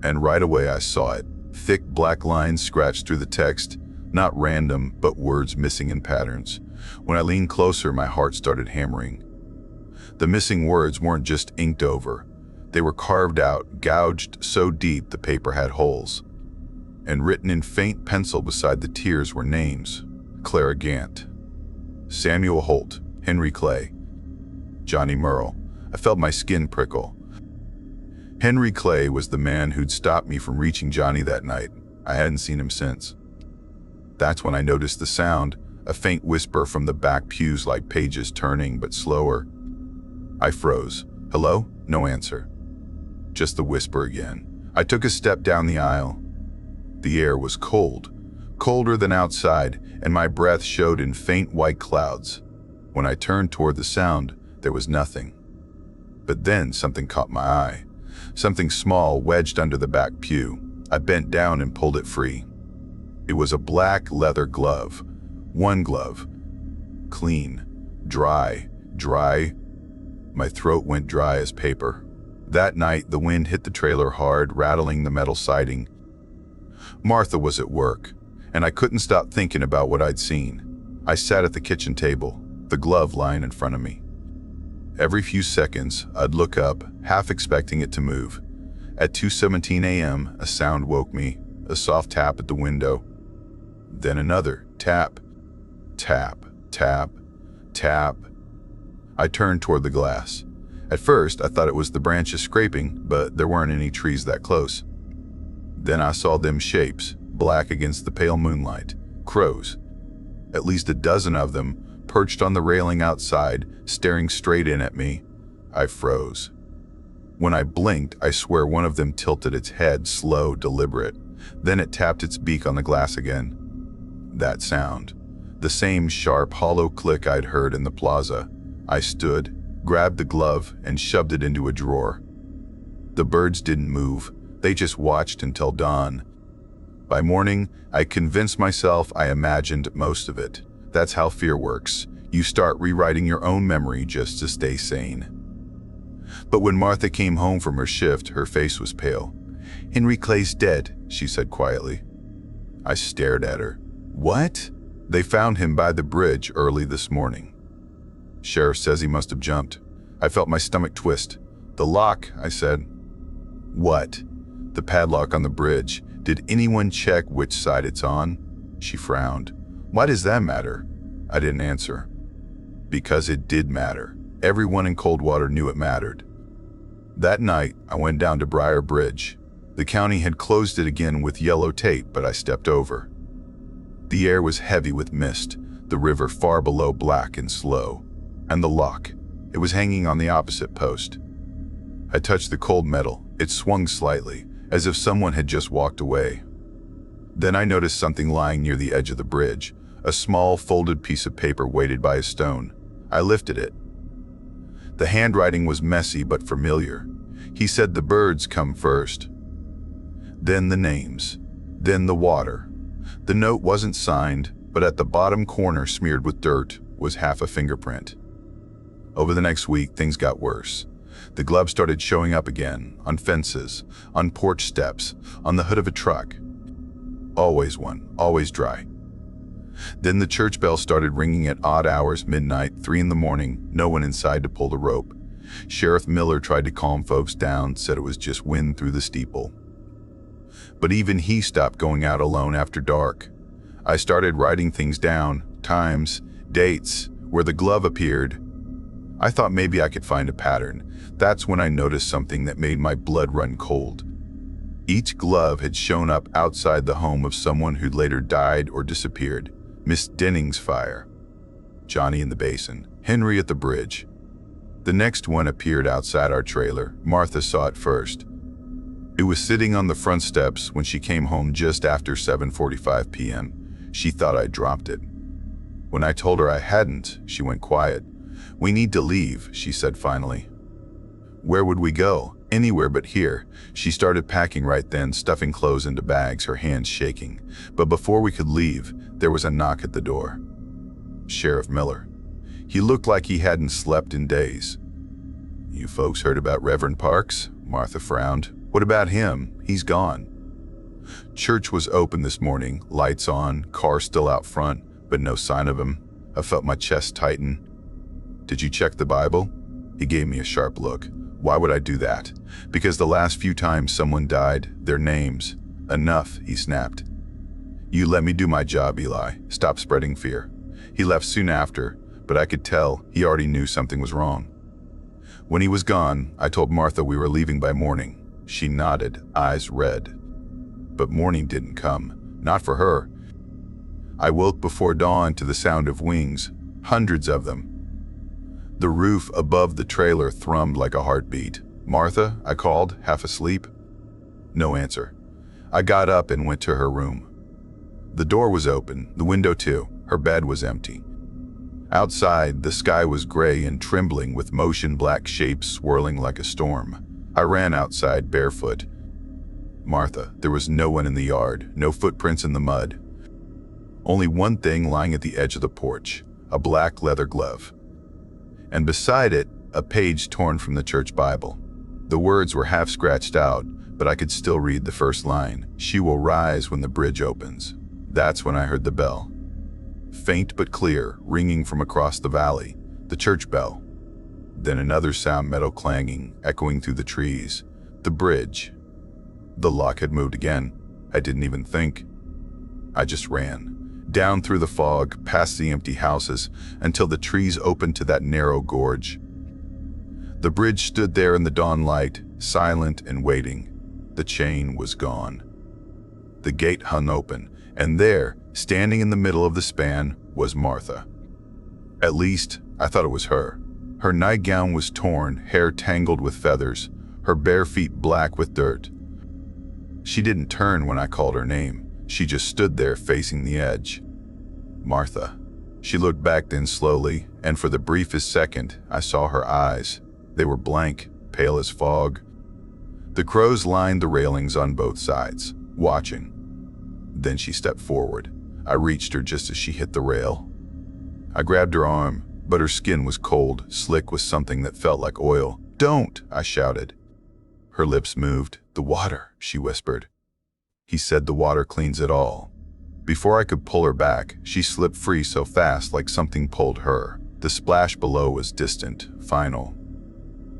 And right away I saw it. Thick black lines scratched through the text, not random, but words missing in patterns. When I leaned closer, my heart started hammering. The missing words weren't just inked over. They were carved out, gouged so deep the paper had holes. And written in faint pencil beside the tears were names. Clara Gant, Samuel Holt, Henry Clay, Johnny Merle. I felt my skin prickle. Henry Clay was the man who'd stopped me from reaching Johnny that night. I hadn't seen him since. That's when I noticed the sound, a faint whisper from the back pews like pages turning but slower. I froze. Hello? No answer. Just the whisper again. I took a step down the aisle. The air was cold, colder than outside, and my breath showed in faint white clouds. When I turned toward the sound, there was nothing. But then something caught my eye. Something small wedged under the back pew. I bent down and pulled it free. It was a black leather glove. One glove. Clean. Dry. My throat went dry as paper. That night, the wind hit the trailer hard, rattling the metal siding. Martha was at work, and I couldn't stop thinking about what I'd seen. I sat at the kitchen table, the glove lying in front of me. Every few seconds, I'd look up, half expecting it to move. At 2:17 a.m., a sound woke me, a soft tap at the window. Then another tap, tap, tap, tap. I turned toward the glass. At first, I thought it was the branches scraping, but there weren't any trees that close. Then I saw them shapes, black against the pale moonlight. Crows. At least a dozen of them, perched on the railing outside, staring straight in at me. I froze. When I blinked, I swear one of them tilted its head, slow, deliberate. Then it tapped its beak on the glass again. That sound. The same sharp, hollow click I'd heard in the plaza. I stood, grabbed the glove, and shoved it into a drawer. The birds didn't move. They just watched until dawn. By morning, I convinced myself I imagined most of it. That's how fear works. You start rewriting your own memory just to stay sane. But when Martha came home from her shift, her face was pale. "Henry Clay's dead," she said quietly. I stared at her. "What?" "They found him by the bridge early this morning." Sheriff says he must have jumped. I felt my stomach twist. The lock, I said. What? The padlock on the bridge. Did anyone check which side it's on? She frowned. Why does that matter? I didn't answer. Because it did matter. Everyone in Coldwater knew it mattered. That night, I went down to Briar Bridge. The county had closed it again with yellow tape, but I stepped over. The air was heavy with mist, the river far below black and slow. And the lock. It was hanging on the opposite post. I touched the cold metal. It swung slightly, as if someone had just walked away. Then I noticed something lying near the edge of the bridge, a small folded piece of paper weighted by a stone. I lifted it. The handwriting was messy but familiar. He said the birds come first. Then the names. Then the water. The note wasn't signed, but at the bottom corner, smeared with dirt, was half a fingerprint. Over the next week, things got worse. The gloves started showing up again, on fences, on porch steps, on the hood of a truck. Always one, always dry. Then the church bell started ringing at odd hours, midnight, 3 in the morning, no one inside to pull the rope. Sheriff Miller tried to calm folks down, said it was just wind through the steeple. But even he stopped going out alone after dark. I started writing things down, times, dates, where the glove appeared. I thought maybe I could find a pattern. That's when I noticed something that made my blood run cold. Each glove had shown up outside the home of someone who'd later died or disappeared. Miss Denning's fire, Johnny in the basin, Henry at the bridge. The next one appeared outside our trailer. Martha saw it first. It was sitting on the front steps when she came home just after 7:45 p.m. She thought I dropped it. When I told her I hadn't, she went quiet. We need to leave, she said finally. Where would we go? Anywhere but here. She started packing right then, stuffing clothes into bags, her hands shaking. But before we could leave, there was a knock at the door. Sheriff Miller. He looked like he hadn't slept in days. You folks heard about Reverend Parks? Martha frowned. What about him? He's gone. Church was open this morning, lights on, car still out front, but no sign of him. I felt my chest tighten. Did you check the Bible? He gave me a sharp look. Why would I do that? Because the last few times someone died, their names. Enough, he snapped. You let me do my job, Eli. Stop spreading fear. He left soon after, but I could tell he already knew something was wrong. When he was gone, I told Martha we were leaving by morning. She nodded, eyes red. But morning didn't come. Not for her. I woke before dawn to the sound of wings, hundreds of them. The roof above the trailer thrummed like a heartbeat. Martha, I called, half asleep. No answer. I got up and went to her room. The door was open, the window too. Her bed was empty. Outside, the sky was gray and trembling with motion black shapes swirling like a storm. I ran outside barefoot. Martha, there was no one in the yard, no footprints in the mud. Only one thing lying at the edge of the porch, a black leather glove. And beside it, a page torn from the church Bible. The words were half scratched out, but I could still read the first line. She will rise when the bridge opens. That's when I heard the bell. Faint but clear, ringing from across the valley, the church bell. Then another sound, metal clanging, echoing through the trees. The bridge. The lock had moved again. I didn't even think. I just ran. Down through the fog, past the empty houses, until the trees opened to that narrow gorge. The bridge stood there in the dawn light, silent and waiting. The chain was gone. The gate hung open, and there, standing in the middle of the span, was Martha. At least, I thought it was her. Her nightgown was torn, hair tangled with feathers, her bare feet black with dirt. She didn't turn when I called her name. She just stood there facing the edge. Martha. She looked back then slowly, and for the briefest second, I saw her eyes. They were blank, pale as fog. The crows lined the railings on both sides, watching. Then she stepped forward. I reached her just as she hit the rail. I grabbed her arm, but her skin was cold, slick with something that felt like oil. Don't, I shouted. Her lips moved. The water, she whispered. He said the water cleans it all. Before I could pull her back, she slipped free so fast like something pulled her. The splash below was distant, final.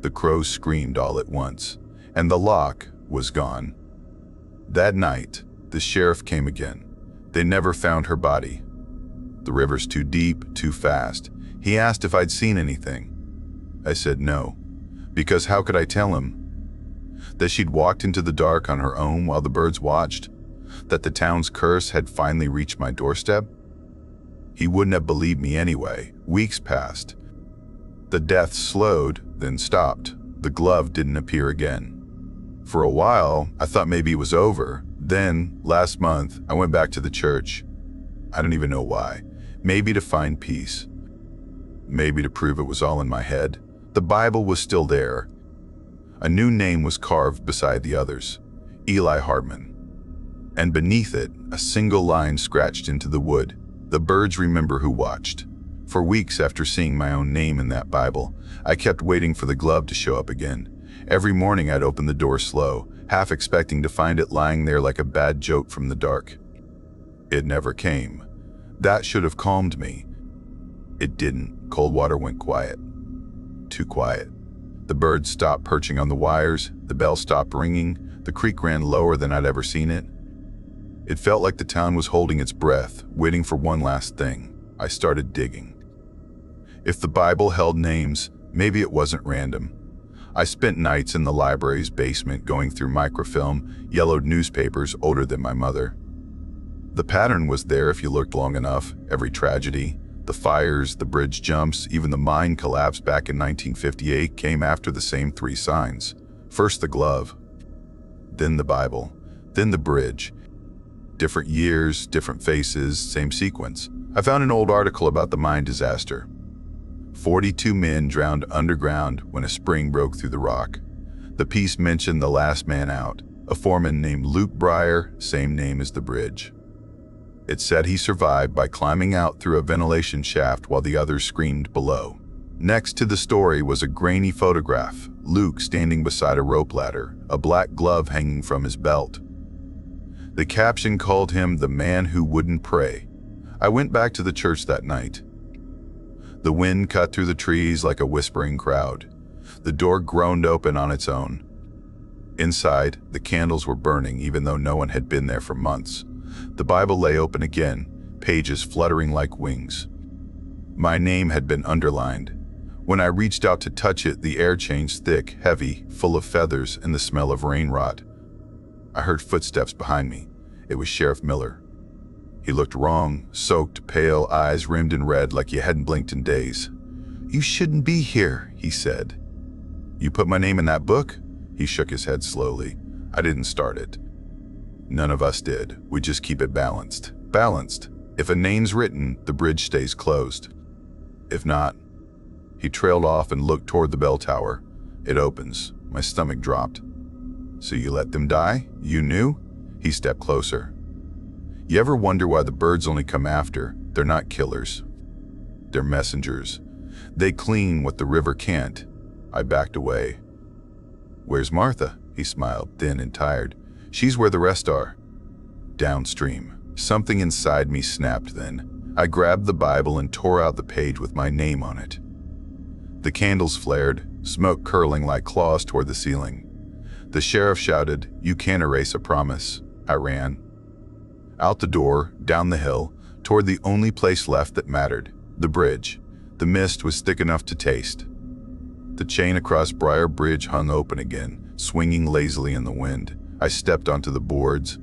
The crows screamed all at once, and the lock was gone. That night, the sheriff came again. They never found her body. The river's too deep, too fast. He asked if I'd seen anything. I said no, because how could I tell him? That she'd walked into the dark on her own while the birds watched? That the town's curse had finally reached my doorstep? He wouldn't have believed me anyway. Weeks passed. The death slowed, then stopped. The glove didn't appear again. For a while, I thought maybe it was over. Then, last month, I went back to the church. I don't even know why. Maybe to find peace. Maybe to prove it was all in my head. The Bible was still there. A new name was carved beside the others, Eli Hartman. And beneath it, a single line scratched into the wood. The birds remember who watched. For weeks after seeing my own name in that Bible, I kept waiting for the glove to show up again. Every morning I'd open the door slow, half expecting to find it lying there like a bad joke from the dark. It never came. That should have calmed me. It didn't. Cold water went quiet. Too quiet. The birds stopped perching on the wires, the bell stopped ringing, the creek ran lower than I'd ever seen it. It felt like the town was holding its breath, waiting for one last thing. I started digging. If the Bible held names, maybe it wasn't random. I spent nights in the library's basement going through microfilm, yellowed newspapers older than my mother. The pattern was there if you looked long enough. Every tragedy, the fires, the bridge jumps, even the mine collapse back in 1958 came after the same three signs. First the glove, then the Bible, then the bridge. Different years, different faces, same sequence. I found an old article about the mine disaster. 42 men drowned underground when a spring broke through the rock. The piece mentioned the last man out, a foreman named Luke Breyer, same name as the bridge. It said he survived by climbing out through a ventilation shaft while the others screamed below. Next to the story was a grainy photograph, Luke standing beside a rope ladder, a black glove hanging from his belt. The caption called him the man who wouldn't pray. I went back to the church that night. The wind cut through the trees like a whispering crowd. The door groaned open on its own. Inside, the candles were burning even though no one had been there for months. The Bible lay open again, pages fluttering like wings. My name had been underlined. When I reached out to touch it, the air changed thick, heavy, full of feathers and the smell of rain rot. I heard footsteps behind me. It was Sheriff Miller. He looked wrong, soaked, pale, eyes rimmed in red like he hadn't blinked in days. "You shouldn't be here," he said. "You put my name in that book?" He shook his head slowly. "I didn't start it. None of us did. We just keep it balanced. Balanced. If a name's written, the bridge stays closed. If not..." He trailed off and looked toward the bell tower. "It opens." My stomach dropped. "So you let them die? You knew?" He stepped closer. "You ever wonder why the birds only come after? They're not killers. They're messengers. They clean what the river can't." I backed away. "Where's Martha?" He smiled, thin and tired. "She's where the rest are." Downstream. Something inside me snapped then. I grabbed the Bible and tore out the page with my name on it. The candles flared, smoke curling like claws toward the ceiling. The sheriff shouted, "You can't erase a promise." I ran. Out the door, down the hill, toward the only place left that mattered, the bridge. The mist was thick enough to taste. The chain across Briar Bridge hung open again, swinging lazily in the wind. I stepped onto the boards.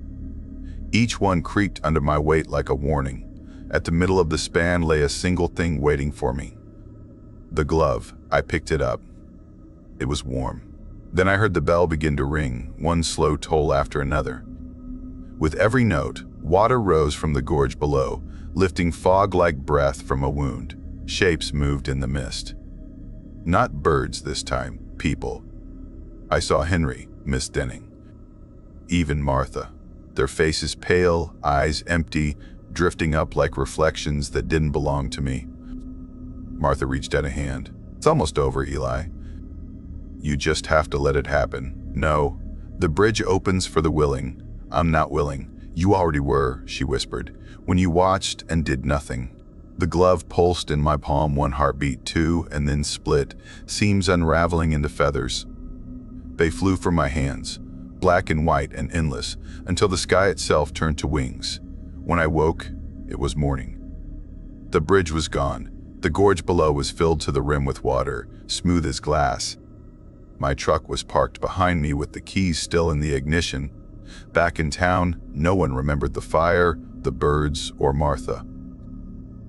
Each one creaked under my weight like a warning. At the middle of the span lay a single thing waiting for me. The glove. I picked it up. It was warm. Then I heard the bell begin to ring, one slow toll after another. With every note, water rose from the gorge below, lifting fog-like breath from a wound. Shapes moved in the mist. Not birds this time, people. I saw Henry, Miss Denning. Even Martha. Their faces pale, eyes empty, drifting up like reflections that didn't belong to me. Martha reached out a hand. "It's almost over, Eli. You just have to let it happen." "No. The bridge opens for the willing. I'm not willing." "You already were," she whispered, "when you watched and did nothing." The glove pulsed in my palm, one heartbeat, two, and then split, seams unraveling into feathers. They flew from my hands, black and white and endless, until the sky itself turned to wings. When I woke, it was morning. The bridge was gone. The gorge below was filled to the rim with water, smooth as glass. My truck was parked behind me with the keys still in the ignition. Back in town, no one remembered the fire, the birds, or Martha.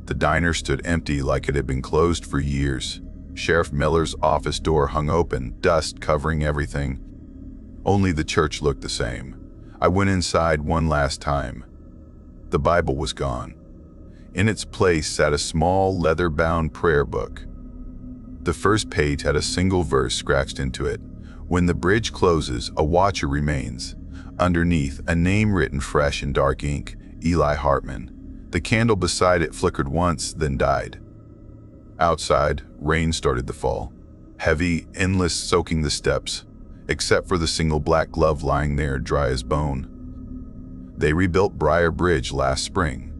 The diner stood empty like it had been closed for years. Sheriff Miller's office door hung open, dust covering everything. Only the church looked the same. I went inside one last time. The Bible was gone. In its place sat a small, leather-bound prayer book. The first page had a single verse scratched into it. When the bridge closes, a watcher remains. Underneath, a name written fresh in dark ink, Eli Hartman. The candle beside it flickered once, then died. Outside, rain started to fall. Heavy, endless, soaking the steps, except for the single black glove lying there dry as bone. They rebuilt Briar Bridge last spring.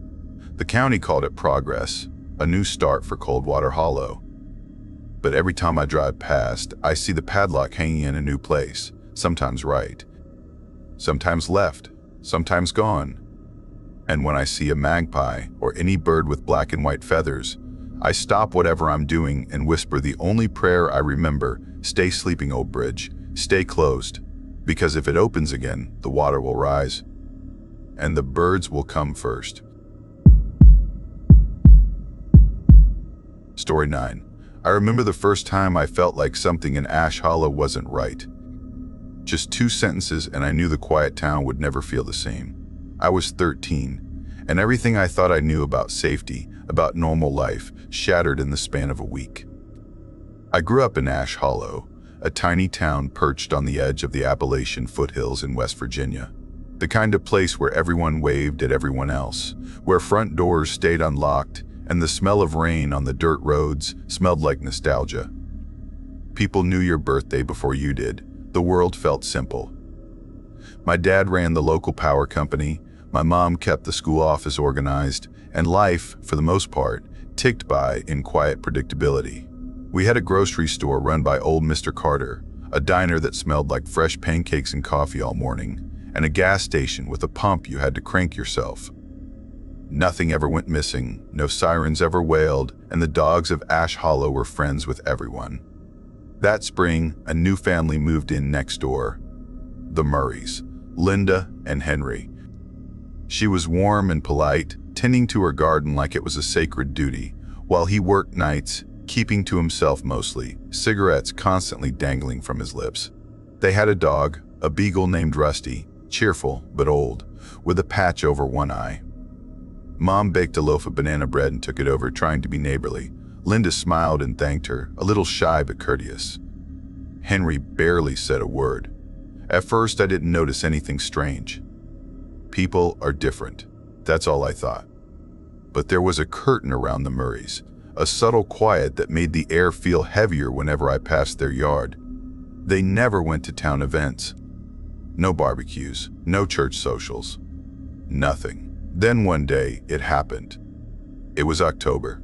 The county called it progress, a new start for Coldwater Hollow. But every time I drive past, I see the padlock hanging in a new place, sometimes right, sometimes left, sometimes gone. And when I see a magpie or any bird with black and white feathers, I stop whatever I'm doing and whisper the only prayer I remember: stay sleeping, old bridge, stay closed, because if it opens again, the water will rise, and the birds will come first. Story 9. I remember the first time I felt like something in Ash Hollow wasn't right. Just 2 sentences and I knew the quiet town would never feel the same. I was 13, and everything I thought I knew about safety, about normal life, shattered in the span of a week. I grew up in Ash Hollow, a tiny town perched on the edge of the Appalachian foothills in West Virginia. The kind of place where everyone waved at everyone else, where front doors stayed unlocked, and the smell of rain on the dirt roads smelled like nostalgia. People knew your birthday before you did. The world felt simple. My dad ran the local power company, my mom kept the school office organized, and life, for the most part, ticked by in quiet predictability. We had a grocery store run by old Mr. Carter, a diner that smelled like fresh pancakes and coffee all morning, and a gas station with a pump you had to crank yourself. Nothing ever went missing, no sirens ever wailed, and the dogs of Ash Hollow were friends with everyone. That spring, a new family moved in next door. The Murrays, Linda and Henry. She was warm and polite, tending to her garden like it was a sacred duty, while he worked nights, keeping to himself mostly, cigarettes constantly dangling from his lips. They had a dog, a beagle named Rusty, cheerful but old, with a patch over one eye. Mom baked a loaf of banana bread and took it over, trying to be neighborly. Linda smiled and thanked her, a little shy but courteous. Henry barely said a word. At first, I didn't notice anything strange. People are different, that's all I thought. But there was a curtain around the Murrays, a subtle quiet that made the air feel heavier whenever I passed their yard. They never went to town events. No barbecues, no church socials, nothing. Then one day, it happened. It was October.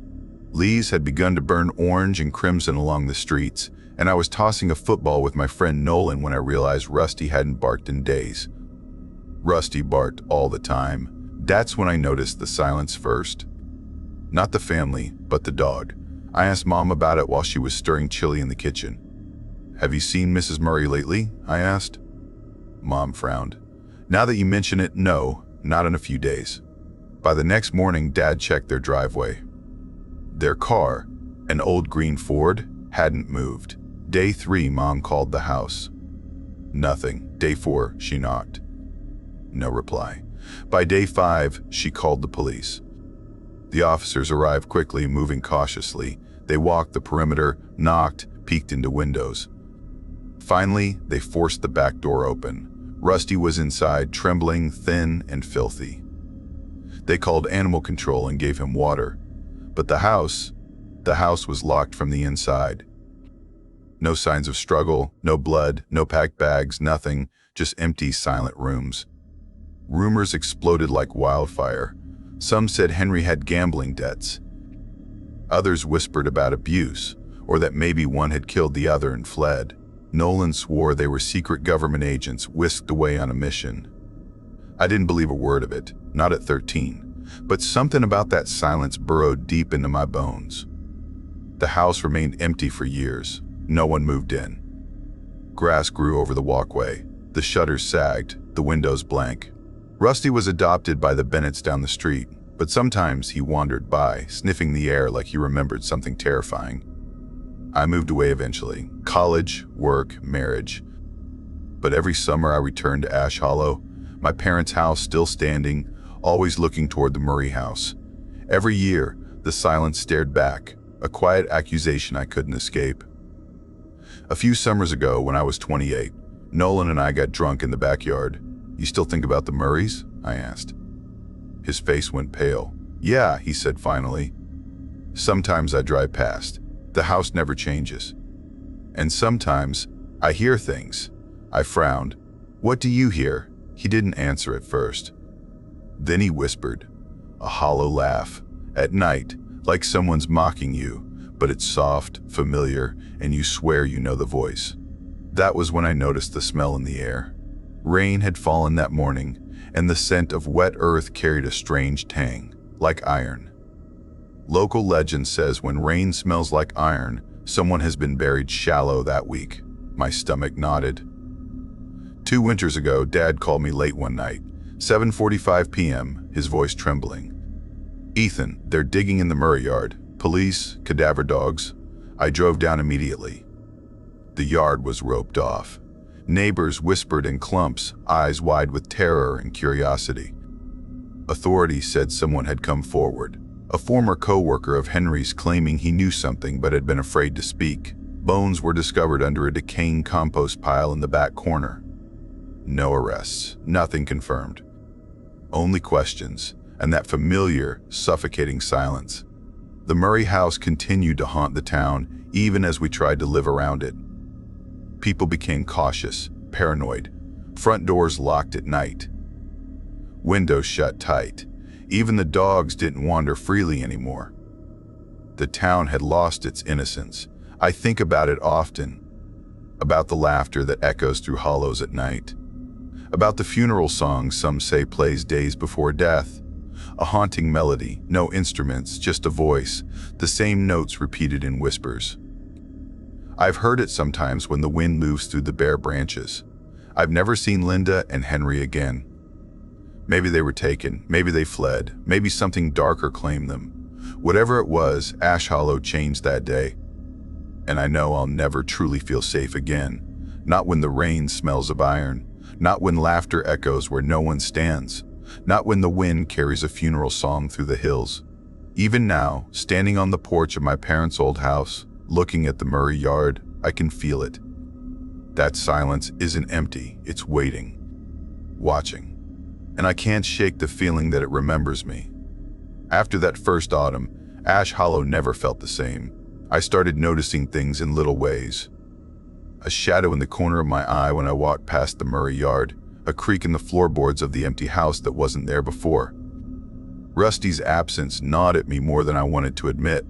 Leaves had begun to burn orange and crimson along the streets, and I was tossing a football with my friend Nolan when I realized Rusty hadn't barked in days. Rusty barked all the time. That's when I noticed the silence first. Not the family, but the dog. I asked Mom about it while she was stirring chili in the kitchen. "Have you seen Mrs. Murray lately?" I asked. Mom frowned. "Now that you mention it, no, not in a few days." By the next morning, Dad checked their driveway. Their car, an old green Ford, hadn't moved. Day 3, Mom called the house. Nothing. Day 4, she knocked. No reply. By day 5, she called the police. The officers arrived quickly, moving cautiously. They walked the perimeter, knocked, peeked into windows. Finally, they forced the back door open. Rusty was inside, trembling, thin, and filthy. They called animal control and gave him water. But the house was locked from the inside. No signs of struggle, no blood, no packed bags, nothing, just empty, silent rooms. Rumors exploded like wildfire. Some said Henry had gambling debts. Others whispered about abuse, or that maybe one had killed the other and fled. Nolan swore they were secret government agents whisked away on a mission. I didn't believe a word of it, not at 13, but something about that silence burrowed deep into my bones. The house remained empty for years. No one moved in. Grass grew over the walkway. The shutters sagged, the windows blank. Rusty was adopted by the Bennetts down the street, but sometimes he wandered by, sniffing the air like he remembered something terrifying. I moved away eventually. College, work, marriage. But every summer I returned to Ash Hollow, my parents' house still standing, always looking toward the Murray house. Every year, the silence stared back, a quiet accusation I couldn't escape. A few summers ago, when I was 28, Nolan and I got drunk in the backyard. "You still think about the Murrays?" I asked. His face went pale. "Yeah," he said finally. "Sometimes I drive past. The house never changes. And sometimes I hear things." I frowned. "What do you hear?" He didn't answer at first. Then he whispered, a hollow laugh, at night, like someone's mocking you, but it's soft, familiar, and you swear you know the voice. That was when I noticed the smell in the air. Rain had fallen that morning, and the scent of wet earth carried a strange tang, like iron. Local legend says when rain smells like iron, someone has been buried shallow that week. My stomach nodded. 2 winters ago, Dad called me late one night, 7:45 p.m., his voice trembling. "Ethan, they're digging in the Murray yard. Police, cadaver dogs." I drove down immediately. The yard was roped off. Neighbors whispered in clumps, eyes wide with terror and curiosity. Authorities said someone had come forward, a former co-worker of Henry's claiming he knew something but had been afraid to speak. Bones were discovered under a decaying compost pile in the back corner. No arrests, nothing confirmed. Only questions, and that familiar, suffocating silence. The Murray house continued to haunt the town, even as we tried to live around it. People became cautious, paranoid. Front doors locked at night. Windows shut tight. Even the dogs didn't wander freely anymore. The town had lost its innocence. I think about it often. About the laughter that echoes through hollows at night. About the funeral song some say plays days before death. A haunting melody, no instruments, just a voice, the same notes repeated in whispers. I've heard it sometimes when the wind moves through the bare branches. I've never seen Linda and Henry again. Maybe they were taken, maybe they fled, maybe something darker claimed them. Whatever it was, Ash Hollow changed that day. And I know I'll never truly feel safe again. Not when the rain smells of iron. Not when laughter echoes where no one stands. Not when the wind carries a funeral song through the hills. Even now, standing on the porch of my parents' old house, looking at the Murray yard, I can feel it. That silence isn't empty, it's waiting, watching. And I can't shake the feeling that it remembers me. After that first autumn, Ash Hollow never felt the same. I started noticing things in little ways. A shadow in the corner of my eye when I walked past the Murray yard, a creak in the floorboards of the empty house that wasn't there before. Rusty's absence gnawed at me more than I wanted to admit.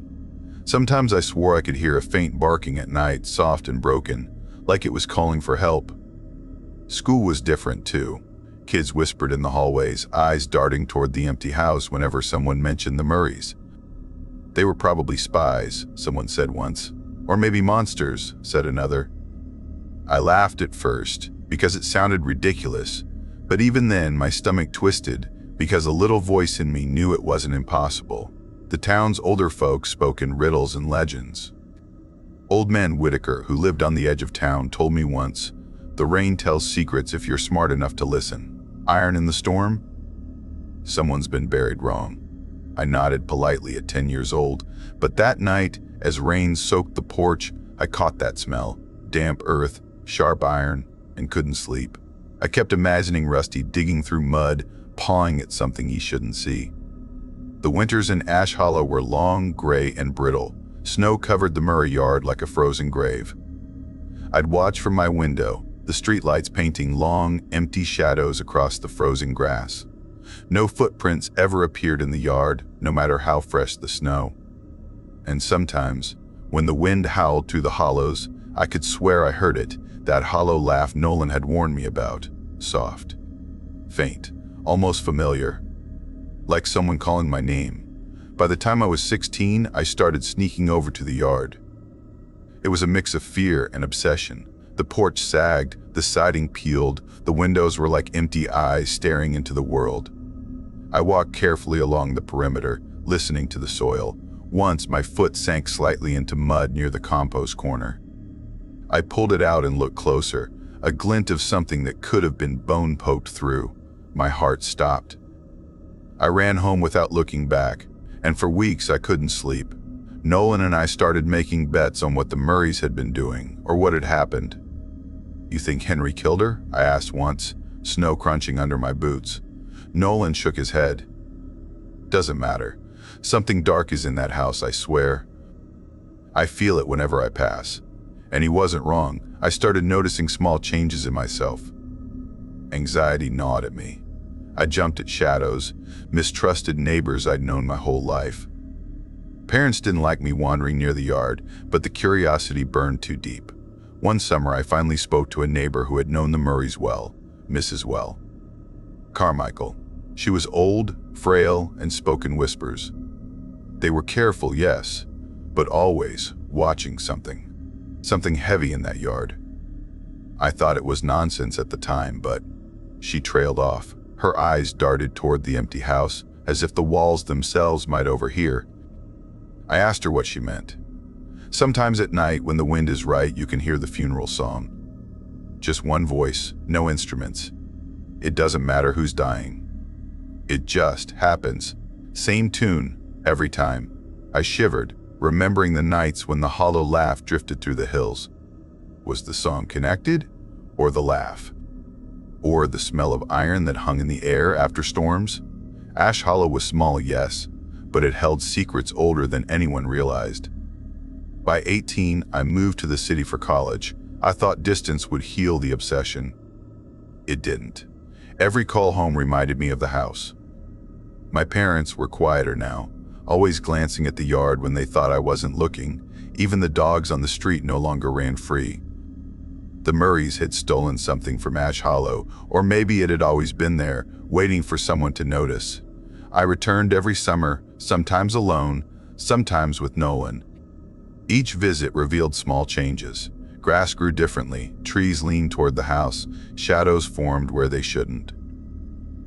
Sometimes I swore I could hear a faint barking at night, soft and broken, like it was calling for help. School was different too. Kids whispered in the hallways, eyes darting toward the empty house whenever someone mentioned the Murrays. They were probably spies, someone said once. Or maybe monsters, said another. I laughed at first, because it sounded ridiculous, but even then my stomach twisted, because a little voice in me knew it wasn't impossible. The town's older folk spoke in riddles and legends. Old man Whitaker, who lived on the edge of town, told me once, "The rain tells secrets if you're smart enough to listen. Iron in the storm? Someone's been buried wrong." I nodded politely at 10 years old, but that night, as rain soaked the porch, I caught that smell, damp earth, sharp iron, and couldn't sleep. I kept imagining Rusty digging through mud, pawing at something he shouldn't see. The winters in Ash Hollow were long, gray, and brittle. Snow covered the Murray yard like a frozen grave. I'd watch from my window, the streetlights painting long, empty shadows across the frozen grass. No footprints ever appeared in the yard, no matter how fresh the snow. And sometimes, when the wind howled through the hollows, I could swear I heard it, that hollow laugh Nolan had warned me about. Soft, faint, almost familiar, like someone calling my name. By the time I was 16, I started sneaking over to the yard. It was a mix of fear and obsession. The porch sagged, the siding peeled, the windows were like empty eyes staring into the world. I walked carefully along the perimeter, listening to the soil. Once, my foot sank slightly into mud near the compost corner. I pulled it out and looked closer, a glint of something that could have been bone poked through. My heart stopped. I ran home without looking back, and for weeks I couldn't sleep. Nolan and I started making bets on what the Murrays had been doing, or what had happened. "You think Henry killed her?" I asked once, snow crunching under my boots. Nolan shook his head. "Doesn't matter. Something dark is in that house, I swear. I feel it whenever I pass." And he wasn't wrong. I started noticing small changes in myself. Anxiety gnawed at me. I jumped at shadows, mistrusted neighbors I'd known my whole life. Parents didn't like me wandering near the yard, but the curiosity burned too deep. One summer, I finally spoke to a neighbor who had known the Murrays well, Mrs. Well. Carmichael. She was old, frail, and spoke in whispers. They were careful, yes, but always watching something. Something heavy in that yard. I thought it was nonsense at the time, but she trailed off. Her eyes darted toward the empty house, as if the walls themselves might overhear. I asked her what she meant. Sometimes at night, when the wind is right, you can hear the funeral song. Just one voice, no instruments. It doesn't matter who's dying. It just happens. Same tune, every time. I shivered, remembering the nights when the hollow laugh drifted through the hills. Was the song connected, or the laugh? Or the smell of iron that hung in the air after storms? Ash Hollow was small, yes, but it held secrets older than anyone realized. By 18, I moved to the city for college. I thought distance would heal the obsession. It didn't. Every call home reminded me of the house. My parents were quieter now, always glancing at the yard when they thought I wasn't looking. Even the dogs on the street no longer ran free. The Murrays had stolen something from Ash Hollow, or maybe it had always been there, waiting for someone to notice. I returned every summer, sometimes alone, sometimes with Nolan. Each visit revealed small changes. Grass grew differently, trees leaned toward the house, shadows formed where they shouldn't.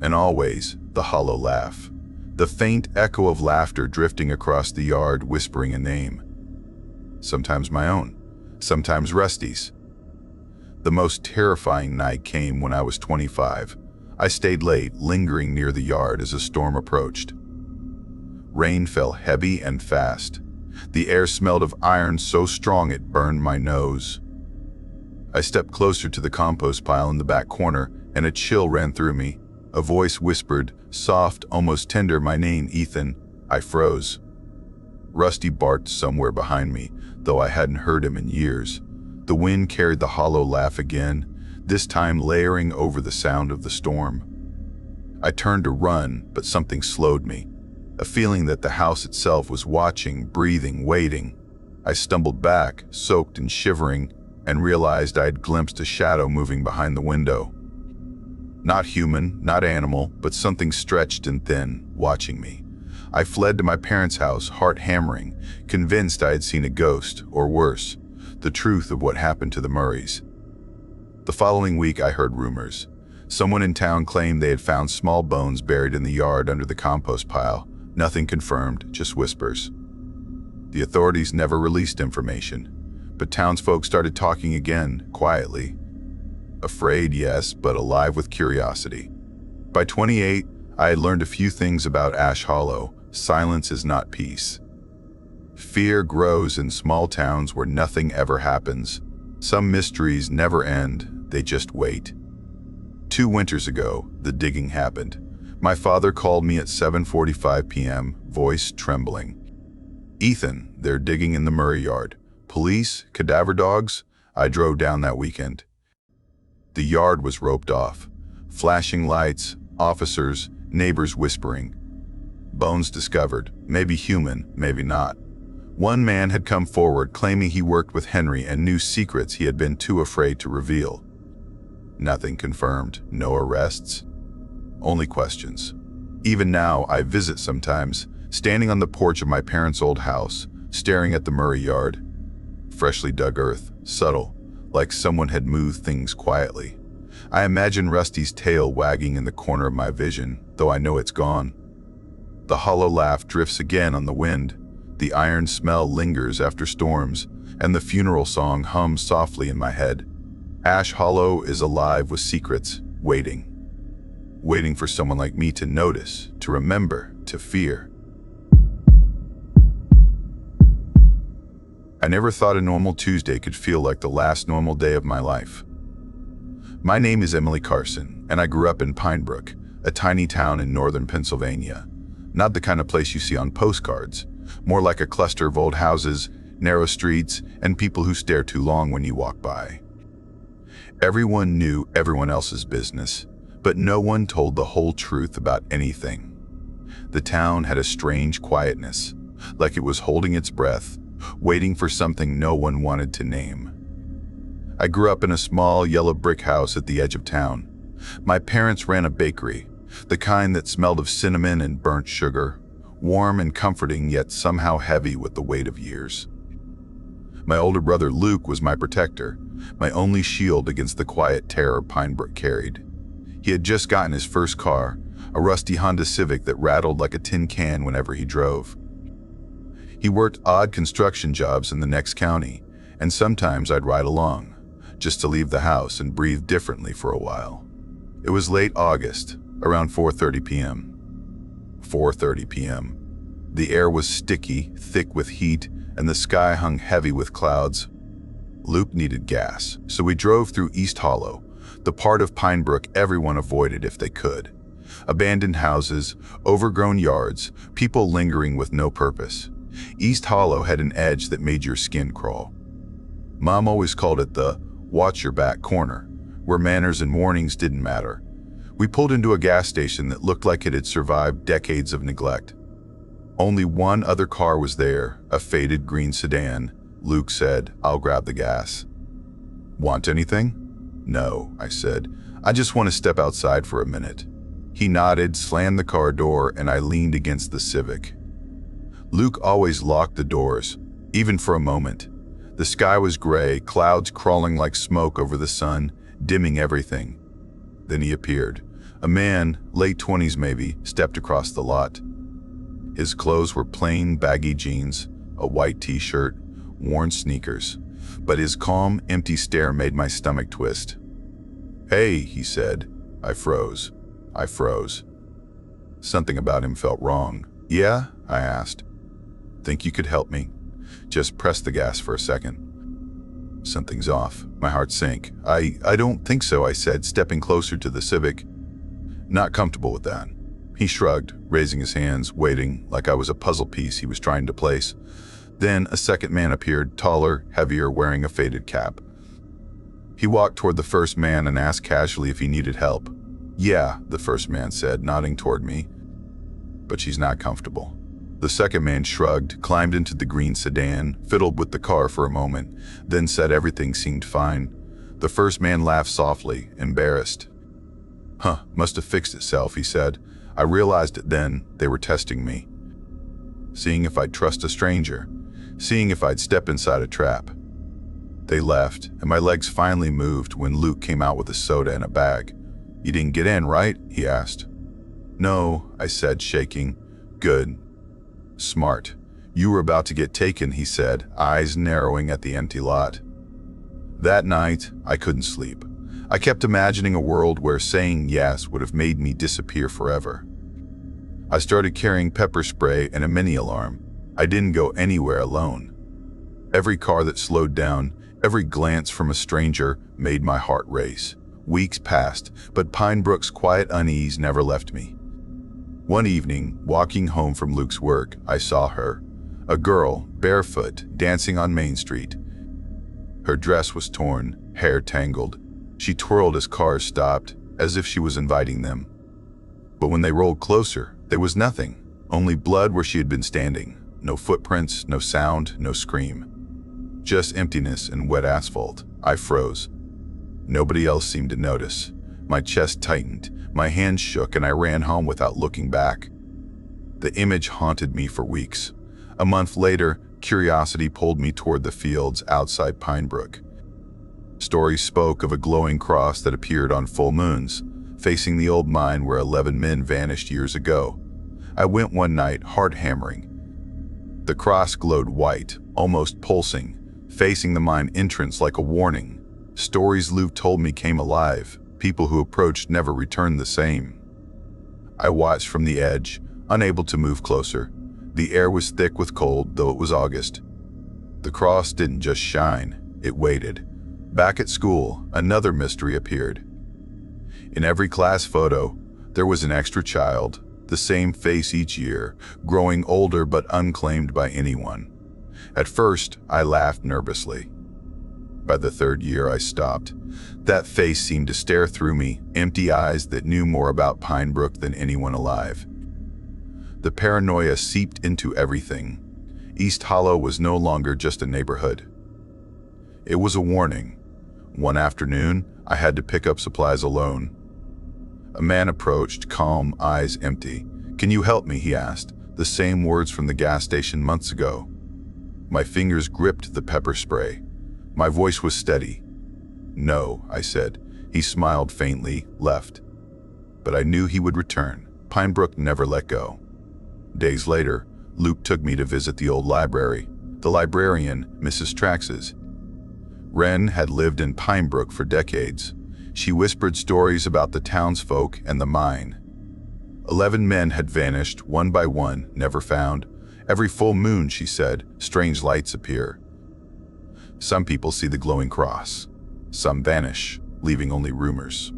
And always, the hollow laugh. The faint echo of laughter drifting across the yard, whispering a name. Sometimes my own, sometimes Rusty's. The most terrifying night came when I was 25. I stayed late, lingering near the yard as a storm approached. Rain fell heavy and fast. The air smelled of iron so strong it burned my nose. I stepped closer to the compost pile in the back corner, and a chill ran through me. A voice whispered, soft, almost tender, my name, Ethan. I froze. Rusty barked somewhere behind me, though I hadn't heard him in years. The wind carried the hollow laugh again, this time layering over the sound of the storm. I turned to run, but something slowed me. A feeling that the house itself was watching, breathing, waiting. I stumbled back, soaked and shivering, and realized I had glimpsed a shadow moving behind the window. Not human, not animal, but something stretched and thin, watching me. I fled to my parents' house, heart hammering, convinced I had seen a ghost, or worse, the truth of what happened to the Murrays. The following week, I heard rumors. Someone in town claimed they had found small bones buried in the yard under the compost pile. Nothing confirmed, just whispers. The authorities never released information, but townsfolk started talking again, quietly. Afraid, yes, but alive with curiosity. By 28, I had learned a few things about Ash Hollow. Silence is not peace. Fear grows in small towns where nothing ever happens. Some mysteries never end, they just wait. 2 winters ago, the digging happened. My father called me at 7:45 p.m., voice trembling. Ethan, they're digging in the Murray yard. Police, cadaver dogs. I drove down that weekend. The yard was roped off. Flashing lights, officers, neighbors whispering. Bones discovered, maybe human, maybe not. One man had come forward claiming he worked with Henry and knew secrets he had been too afraid to reveal. Nothing confirmed, no arrests, only questions. Even now, I visit sometimes, standing on the porch of my parents' old house, staring at the Murray yard. Freshly dug earth, subtle, like someone had moved things quietly. I imagine Rusty's tail wagging in the corner of my vision, though I know it's gone. The hollow laugh drifts again on the wind. The iron smell lingers after storms, and the funeral song hums softly in my head. Ash Hollow is alive with secrets, waiting for someone like me to notice, to remember, to fear. I never thought a normal Tuesday could feel like the last normal day of my life. My name is Emily Carson, and I grew up in Pine Brook, a tiny town in northern Pennsylvania. Not the kind of place you see on postcards, more like a cluster of old houses, narrow streets, and people who stare too long when you walk by. Everyone knew everyone else's business, but no one told the whole truth about anything. The town had a strange quietness, like it was holding its breath, waiting for something no one wanted to name. I grew up in a small yellow brick house at the edge of town. My parents ran a bakery, the kind that smelled of cinnamon and burnt sugar, warm and comforting yet somehow heavy with the weight of years. My older brother Luke was my protector, my only shield against the quiet terror Pine Brook carried. He had just gotten his first car, a rusty Honda Civic that rattled like a tin can whenever he drove. He worked odd construction jobs in the next county, and sometimes I'd ride along, just to leave the house and breathe differently for a while. It was late August, around 4:30 p.m. 4:30 p.m. The air was sticky, thick with heat, and the sky hung heavy with clouds. Luke needed gas, so we drove through East Hollow, the part of Pine Brook everyone avoided if they could. Abandoned houses, overgrown yards, people lingering with no purpose. East Hollow had an edge that made your skin crawl. Mom always called it the watch your back corner, where manners and warnings didn't matter. We pulled into a gas station that looked like it had survived decades of neglect. Only one other car was there, a faded green sedan. Luke said, "I'll grab the gas." "Want anything?" "No," I said. "I just want to step outside for a minute." He nodded, slammed the car door, and I leaned against the Civic. Luke always locked the doors, even for a moment. The sky was gray, clouds crawling like smoke over the sun, dimming everything. Then he appeared. A man, late 20s maybe, stepped across the lot. His clothes were plain, baggy jeans, a white t-shirt, worn sneakers, but his calm, empty stare made my stomach twist. "Hey," he said. I froze. Something about him felt wrong. "Yeah?" I asked. "Think you could help me? Just press the gas for a second." "Something's off." My heart sank. I don't think so," I said, stepping closer to the Civic. "Not comfortable with that." He shrugged, raising his hands, waiting, like I was a puzzle piece he was trying to place. Then a second man appeared, taller, heavier, wearing a faded cap. He walked toward the first man and asked casually if he needed help. "Yeah," the first man said, nodding toward me. "But she's not comfortable." The second man shrugged, climbed into the green sedan, fiddled with the car for a moment, then said everything seemed fine. The first man laughed softly, embarrassed. Must have fixed itself," he said. I realized it then, they were testing me. Seeing if I'd trust a stranger, seeing if I'd step inside a trap. They left, and my legs finally moved when Luke came out with a soda and a bag. "You didn't get in, right?" he asked. "No," I said, shaking. "Good. Smart. You were about to get taken," he said, eyes narrowing at the empty lot. That night, I couldn't sleep. I kept imagining a world where saying yes would have made me disappear forever. I started carrying pepper spray and a mini alarm. I didn't go anywhere alone. Every car that slowed down, every glance from a stranger made my heart race. Weeks passed, but Pine Brook's quiet unease never left me. One evening, walking home from Luke's work, I saw her, a girl, barefoot, dancing on Main Street. Her dress was torn, hair tangled. She twirled as cars stopped, as if she was inviting them. But when they rolled closer, there was nothing, only blood where she had been standing, No footprints, no sound, no scream. Just emptiness and wet asphalt. I froze. Nobody else seemed to notice. My chest tightened, my hands shook, and I ran home without looking back. The image haunted me for weeks. A month later, curiosity pulled me toward the fields outside Pine Brook. Stories spoke of a glowing cross that appeared on full moons, facing the old mine where 11 men vanished years ago. I went one night, heart hammering. The cross glowed white, almost pulsing, facing the mine entrance like a warning. Stories Luke told me came alive. People who approached never returned the same. I watched from the edge, unable to move closer. The air was thick with cold, though it was August. The cross didn't just shine, it waited. Back at school, another mystery appeared. In every class photo, there was an extra child, the same face each year, growing older but unclaimed by anyone. At first, I laughed nervously. By the third year, I stopped. That face seemed to stare through me, empty eyes that knew more about Pine Brook than anyone alive. The paranoia seeped into everything. East Hollow was no longer just a neighborhood. It was a warning. One afternoon, I had to pick up supplies alone. A man approached, calm, eyes empty. "Can you help me?" he asked, the same words from the gas station months ago. My fingers gripped the pepper spray. My voice was steady. "No," I said. He smiled faintly, left. But I knew he would return. Pine Brook never let go. Days later, Luke took me to visit the old library. The librarian, Mrs. Trax's. Wren had lived in Pine Brook for decades. She whispered stories about the townsfolk and the mine. 11 men had vanished, one by one, never found. Every full moon, she said, strange lights appear. Some people see the glowing cross. Some vanish, leaving only rumors.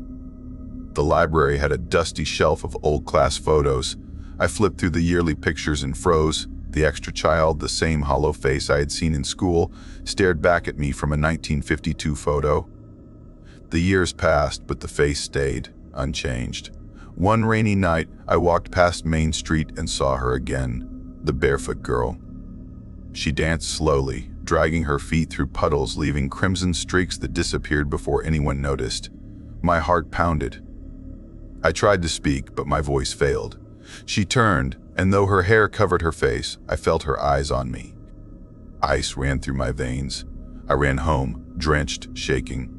The library had a dusty shelf of old class photos. I flipped through the yearly pictures and froze. The extra child, the same hollow face I had seen in school, stared back at me from a 1952 photo. The years passed, but the face stayed, unchanged. One rainy night, I walked past Main Street and saw her again, the barefoot girl. She danced slowly, dragging her feet through puddles, leaving crimson streaks that disappeared before anyone noticed. My heart pounded. I tried to speak, but my voice failed. She turned, and though her hair covered her face, I felt her eyes on me. Ice ran through my veins. I ran home, drenched, shaking.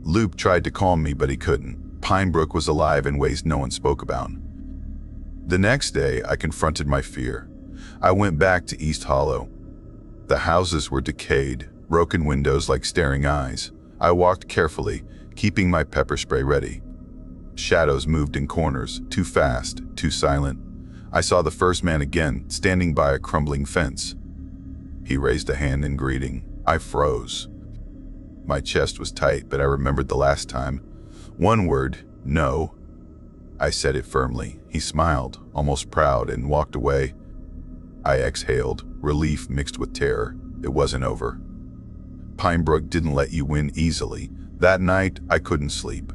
Luke tried to calm me, but he couldn't. Pine Brook was alive in ways no one spoke about. The next day, I confronted my fear. I went back to East Hollow. The houses were decayed, broken windows like staring eyes. I walked carefully, keeping my pepper spray ready. Shadows moved in corners, too fast, too silent. I saw the first man again, standing by a crumbling fence. He raised a hand in greeting. I froze. My chest was tight, but I remembered the last time. One word, no. I said it firmly. He smiled, almost proud, and walked away. I exhaled, relief mixed with terror. It wasn't over. Pine Brook didn't let you win easily. That night, I couldn't sleep.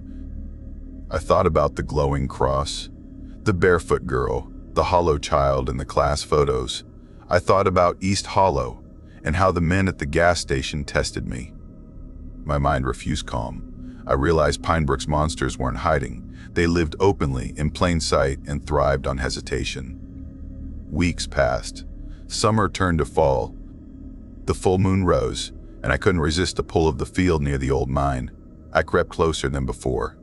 I thought about the glowing cross, the barefoot girl, the hollow child in the class photos. I thought about East Hollow and how the men at the gas station tested me. My mind refused calm. I realized Pine Brook's monsters weren't hiding. They lived openly, in plain sight, and thrived on hesitation. Weeks passed. Summer turned to fall. The full moon rose, and I couldn't resist the pull of the field near the old mine. I crept closer than before.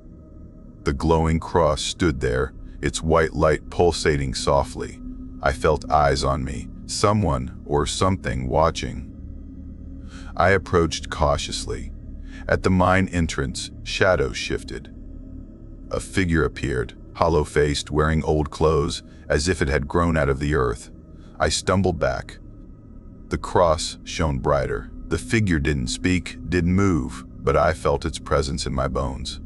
The glowing cross stood there, its white light pulsating softly. I felt eyes on me, someone or something watching. I approached cautiously. At the mine entrance, shadows shifted. A figure appeared, hollow-faced, wearing old clothes, as if it had grown out of the earth. I stumbled back. The cross shone brighter. The figure didn't speak, didn't move, but I felt its presence in my bones.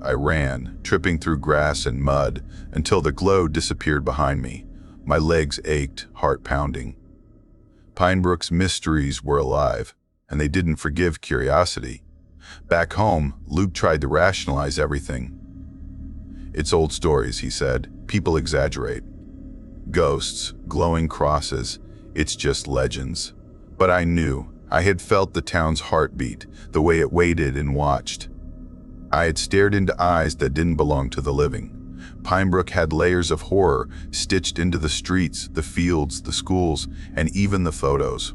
I ran, tripping through grass and mud, until the glow disappeared behind me. My legs ached, heart pounding. Pine Brook's mysteries were alive, and they didn't forgive curiosity. Back home, Luke tried to rationalize everything. "It's old stories," he said. "People exaggerate. Ghosts, glowing crosses. It's just legends. But I knew. I had felt the town's heartbeat, the way it waited and watched. I had stared into eyes that didn't belong to the living. Pinebrook had layers of horror stitched into the streets, the fields, the schools, and even the photos.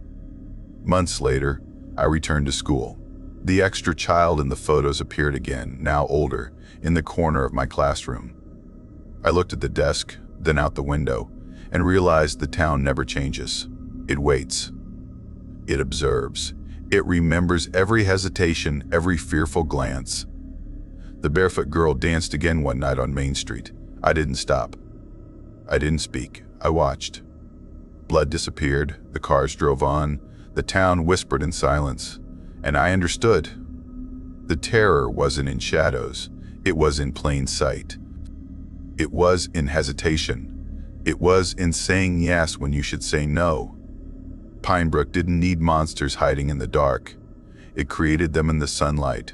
Months later, I returned to school. The extra child in the photos appeared again, now older, in the corner of my classroom. I looked at the desk, then out the window, and realized the town never changes. It waits. It observes. It remembers every hesitation, every fearful glance. The barefoot girl danced again one night on Main Street. I didn't stop. I didn't speak. I watched. Blood disappeared. The cars drove on. The town whispered in silence. And I understood. The terror wasn't in shadows. It was in plain sight. It was in hesitation. It was in saying yes when you should say no. Pinebrook didn't need monsters hiding in the dark. It created them in the sunlight.